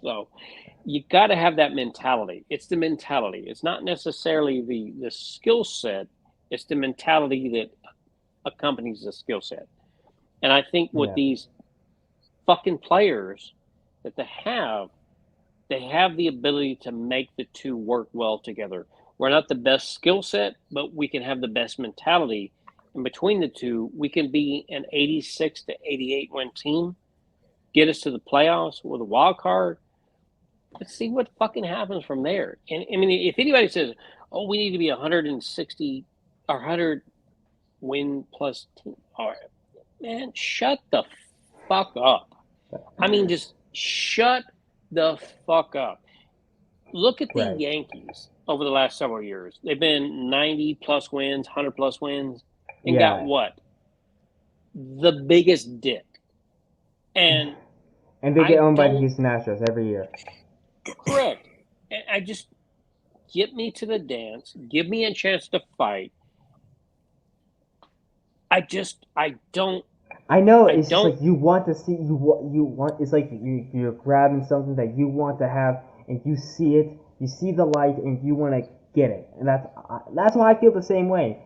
Speaker 3: So you got to have that mentality. It's the mentality. It's not necessarily the skill set. It's the mentality that accompanies the skill set. And I think with these fucking players that they have the ability to make the two work well together. We're not the best skill set, but we can have the best mentality. And between the two, we can be an 86 to 88 win team, get us to the playoffs with a wild card. Let's see what fucking happens from there. And I mean, if anybody says, "Oh, we need to be 160 or 100 win plus team," all right, man, shut the fuck up. I mean, just shut the fuck up. Look at the Yankees over the last several years. They've been 90 plus wins, 100 plus wins, and got what? The biggest dick. And
Speaker 4: they get owned by the Houston Astros every year.
Speaker 3: Correct. And I just, get me to the dance. Give me a chance to fight. I don't.
Speaker 4: I know it's just like you want to see you want. It's like you're grabbing something that you want to have, and you see it, you see the light, and you want to get it, and that's why I feel the same way.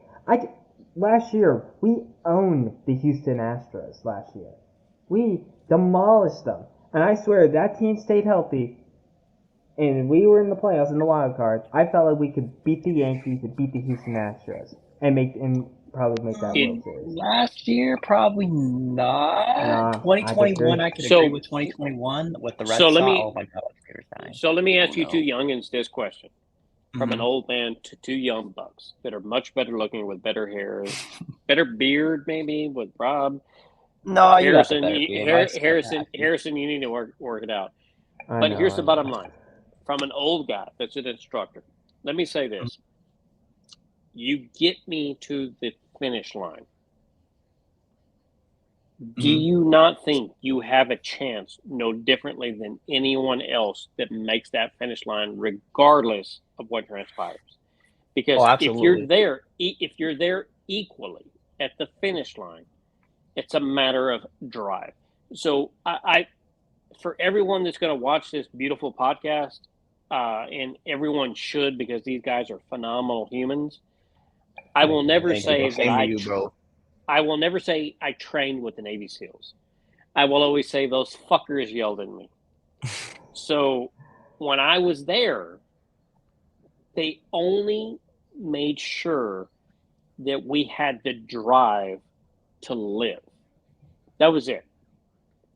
Speaker 4: Last year we owned the Houston Astros. Last year we demolished them, and I swear that team stayed healthy, and we were in the playoffs in the wild card. I felt like we could beat the Yankees and beat the Houston Astros and probably make that World Series.
Speaker 2: Last year, probably not. 2021, I could agree with 2021 with the Red Sox. Oh my God,
Speaker 3: so let me ask you two youngins this question. From an old man to two young bucks that are much better looking with better hair, better beard maybe with Rob.
Speaker 2: No,
Speaker 3: Harrison, Harrison, you need to work it out. But here's the bottom line. From an old guy that's an instructor, let me say this. You get me to the finish line. Do you not think you have a chance no differently than anyone else that makes that finish line regardless of what transpires? Because if you're there equally at the finish line, it's a matter of drive. So I for everyone that's going to watch this beautiful podcast, and everyone should, because these guys are phenomenal humans. I will never say that I will never say I trained with the Navy SEALs. I will always say those fuckers yelled at me. So when I was there, they only made sure that we had the drive to live. That was it.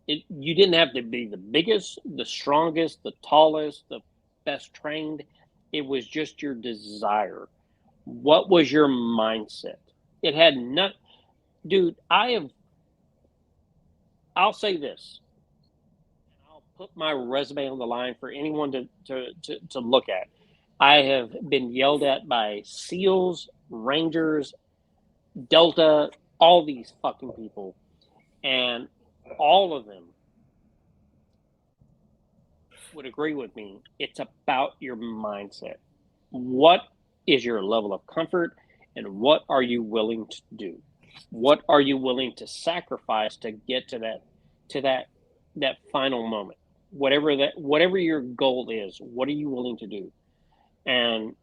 Speaker 3: You didn't have to be the biggest, the strongest, the tallest, the best trained. It was just your desire. What was your mindset? It had not, dude. I'll say this. I'll put my resume on the line for anyone to look at. I have been yelled at by SEALs, Rangers, Delta, all these fucking people, and all of them would agree with me. It's about your mindset. What is your level of comfort, and what are you willing to do? What are you willing to sacrifice to get to that final moment? Whatever your goal is, what are you willing to do? And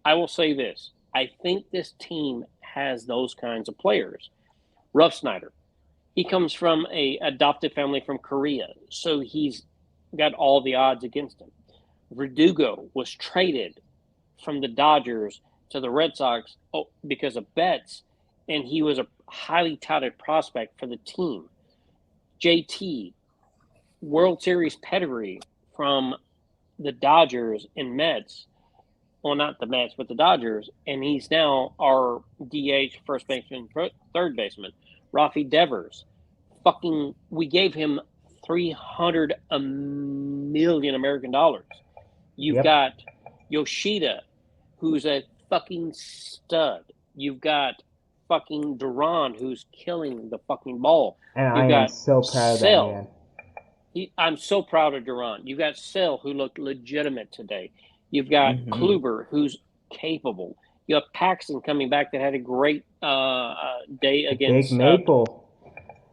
Speaker 3: I will say this. I think this team has those kinds of players. Ruff Snyder, he comes from a adopted family from Korea, so he's got all the odds against him. Verdugo was traded from the Dodgers to the Red Sox because of bets, and he was a highly touted prospect for the team. JT, World Series pedigree from the Dodgers and Mets. Well, not the Mets, but the Dodgers, and he's now our DH, first baseman, third baseman. Rafi Devers, we gave him $300 million American dollars. You've got Yoshida, who's a fucking stud. You've got fucking Duran, who's killing the fucking ball.
Speaker 4: And
Speaker 3: You've
Speaker 4: I am so proud of that man.
Speaker 3: I'm so proud of Duran. You've got Sell, who looked legitimate today. You've got Kluber, who's capable. You have Paxton coming back that had a great day against
Speaker 4: Big Maple.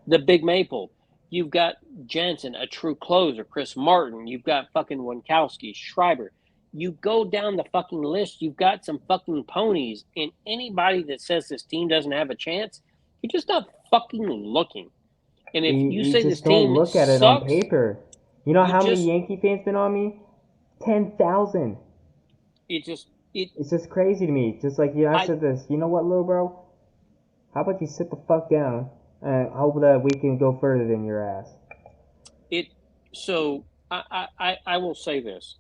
Speaker 3: The Big Maple. You've got Jansen, a true closer. Chris Martin. You've got fucking Winkowski, Schreiber. You go down the fucking list. You've got some fucking ponies. And anybody that says this team doesn't have a chance, you're just not fucking looking. And if you say this team
Speaker 4: don't look at it
Speaker 3: sucks,
Speaker 4: on paper. You know how many Yankee fans been on me? 10,000. It's just crazy to me. Just like I said this. You know what, little bro? How about you sit the fuck down and hope that we can go further than your ass?
Speaker 3: So I will say this.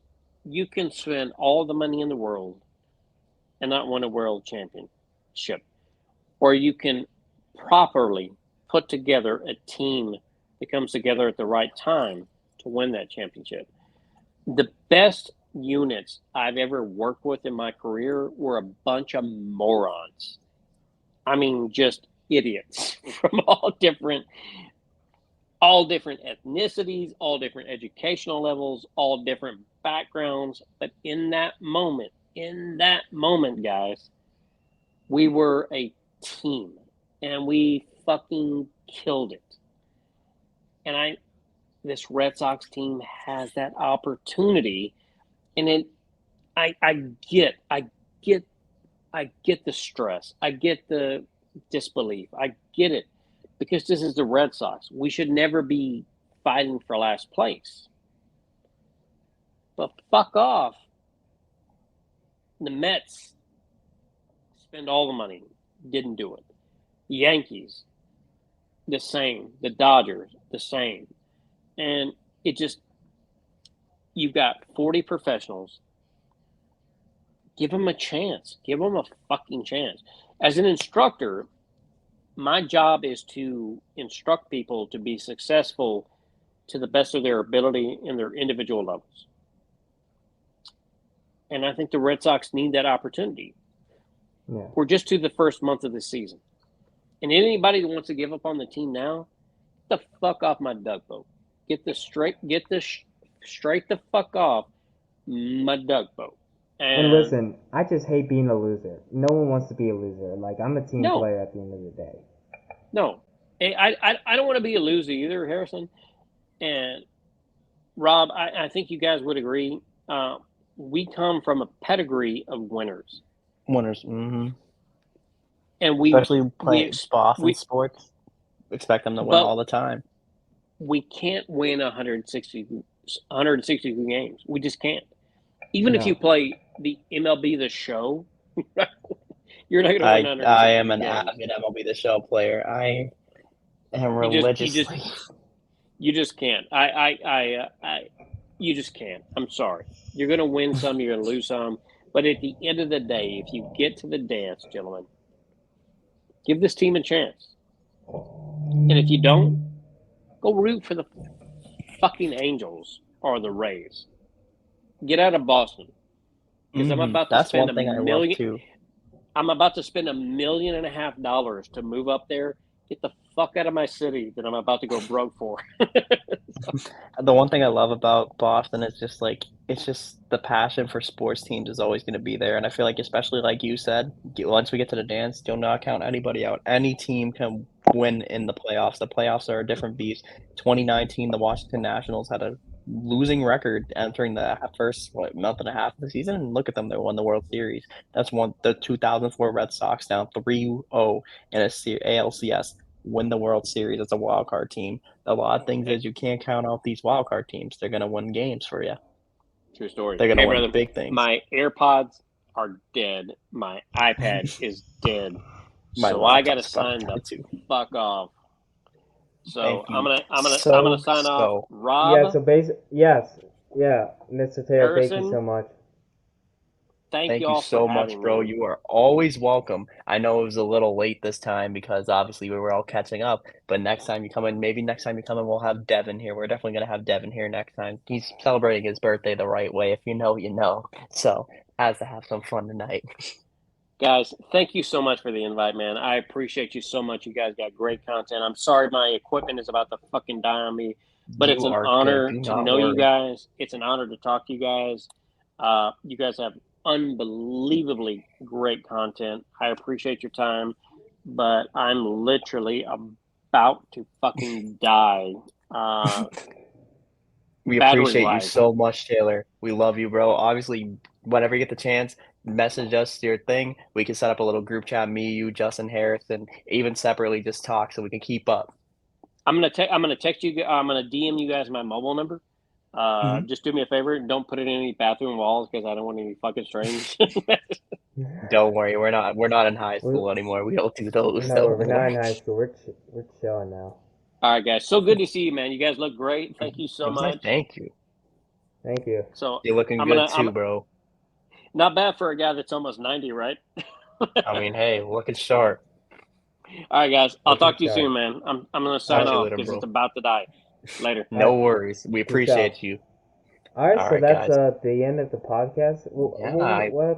Speaker 3: You can spend all the money in the world and not win a world championship. Or you can properly put together a team that comes together at the right time to win that championship. The best units I've ever worked with in my career were a bunch of morons. I mean, just idiots from all different ethnicities, all different educational levels, all different backgrounds. But in that moment, guys, we were a team and we fucking killed it. And this Red Sox team has that opportunity, and I get the stress. I get the disbelief. I get it, because this is the Red Sox. We should never be fighting for last place. But fuck off. The Mets spend all the money, didn't do it. Yankees, the same. The Dodgers, the same. And you've got 40 professionals. Give them a chance. Give them a fucking chance. As an instructor, my job is to instruct people to be successful to the best of their ability in their individual levels. And I think the Red Sox need that opportunity.
Speaker 4: Yeah.
Speaker 3: We're just to the first month of the season. And anybody that wants to give up on the team now, get the fuck off my duck boat. Get straight the fuck off my duck boat.
Speaker 4: And listen, I just hate being a loser. No one wants to be a loser. Like, I'm a team player at the end of the day.
Speaker 3: No. I don't want to be a loser either, Harrison. And Rob, I think you guys would agree. We come from a pedigree of winners.
Speaker 2: Mm-hmm.
Speaker 3: And
Speaker 2: especially playing Boston sports, expect them to win all the time.
Speaker 3: We can't win 162 games. We just can't. Even if you play the MLB The Show, you're not going to win 162
Speaker 2: I am an avid MLB The Show player. I am religiously.
Speaker 3: You just can't. You just can't. I'm sorry. You're going to win some, you're going to lose some. But at the end of the day, if you get to the dance, gentlemen, give this team a chance. And if you don't, go root for the fucking Angels or the Rays. Get out of Boston. Because I'm about to spend $1 million. I'm about to spend $1.5 million to move up there. Get the fuck out of my city that I'm about to go broke for.
Speaker 2: The one thing I love about Boston is just it's just the passion for sports teams is always going to be there. And I feel like, especially like you said, once we get to the dance, do not count anybody out. Any team can win in the playoffs. The playoffs are a different beast. 2019, the Washington Nationals had a losing record entering the first month and a half of the season, and look at them, they won the World Series. That's the 2004 Red Sox down 3-0 in a ALCS win the World Series as a wild card team. A lot of things is you can't count out these wild card teams. They're going to win games for you.
Speaker 3: True story.
Speaker 2: They're going to win big things.
Speaker 3: My AirPods are dead. My iPad is dead. So I got to sign the fuck off. So I'm gonna sign off. Rob.
Speaker 4: Yeah. So Mr. Taylor,
Speaker 3: Harrison,
Speaker 4: thank you so much.
Speaker 3: Thank
Speaker 2: you so much, bro. You are always welcome. I know it was a little late this time because obviously we were all catching up. But next time you come in, we'll have Devin here. We're definitely gonna have Devin here next time. He's celebrating his birthday the right way. If you know, you know. So has to have some fun tonight.
Speaker 3: Guys, thank you so much for the invite, man. I appreciate you so much. You guys got great content. I'm sorry my equipment is about to fucking die on me, but it's an honor to know you guys. It's an honor to talk to you guys. You guys have unbelievably great content. I appreciate your time, but I'm literally about to fucking die.
Speaker 2: We appreciate you so much, Taylor. We love you, bro. Obviously, whenever you get the chance, message us your thing. We can set up a little group chat, me, you, Justin, Harrison, even separately, just talk so we can keep up.
Speaker 3: I'm gonna text you. I'm gonna DM you guys my mobile number. Just do me a favor, don't put it in any bathroom walls because I don't want any fucking strange.
Speaker 2: Don't worry, we're not in high school anymore. We don't do those.
Speaker 4: No, we're not in high school. We're chilling now.
Speaker 3: All right, guys. So good to see you, man. You guys look great. Thank you so much.
Speaker 2: Thank you.
Speaker 4: Thank you.
Speaker 3: So
Speaker 2: you're looking good too, bro.
Speaker 3: Not bad for a guy that's almost 90, right?
Speaker 2: I mean, hey, looking sharp.
Speaker 3: All right, guys. I'll talk to you soon, man. I'm gonna sign off because it's about to die. Later.
Speaker 2: No worries. We appreciate you.
Speaker 4: All right, so that's the end of the podcast.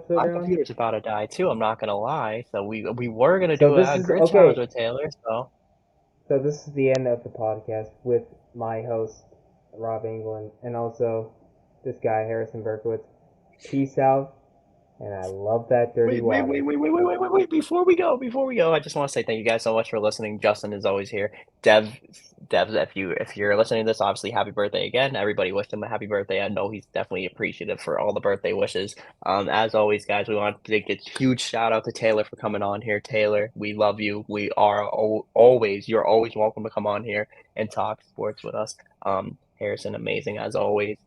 Speaker 2: My computer's about to die too. I'm not gonna lie. So we were gonna do a grid challenge with Taylor. So
Speaker 4: this is the end of the podcast with my host Rob England and also this guy Harrison Berkowitz. Peace out. And I love that dirty water.
Speaker 2: Wait. Before we go, I just want to say thank you guys so much for listening. Justin is always here. Dev, if you're listening to this, obviously happy birthday again. Everybody wished him a happy birthday. I know he's definitely appreciative for all the birthday wishes. As always, guys, we want to give a huge shout out to Taylor for coming on here. Taylor, we love you. We are you're always welcome to come on here and talk sports with us. Harrison, amazing as always.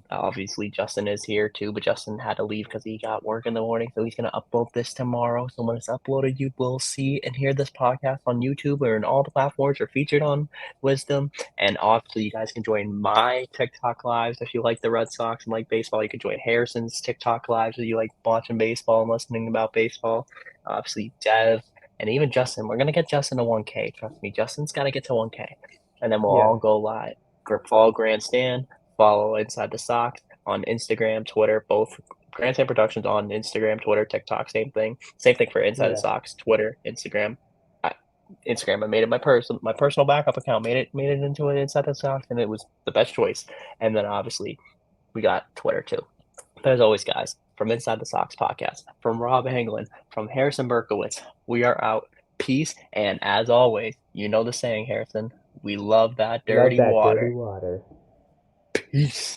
Speaker 2: Obviously, Justin is here too, but Justin had to leave because he got work in the morning, so he's going to upload this tomorrow. So when it's uploaded, you will see and hear this podcast on YouTube or in all the platforms or featured on Wisdom. And obviously, you guys can join my TikTok lives if you like the Red Sox and like baseball. You can join Harrison's TikTok lives if you like watching baseball and listening about baseball. Obviously, Dev and even Justin. We're going to get Justin to 1K. Trust me, Justin's got to get to 1K. And then we'll all go live. Follow Grandstand, follow Inside the Sox on Instagram, Twitter, both Grandstand Productions on Instagram, Twitter, TikTok, same thing. Same thing for Inside the Sox, Twitter, Instagram. Instagram. I made it my personal backup account. Made it into an Inside the Sox, and it was the best choice. And then obviously we got Twitter too. But as always, guys, from Inside the Sox podcast, from Rob Anglin, from Harrison Berkowitz, we are out. Peace, and as always, you know the saying, Harrison. We love that dirty water.
Speaker 4: Dirty water.
Speaker 2: Peace.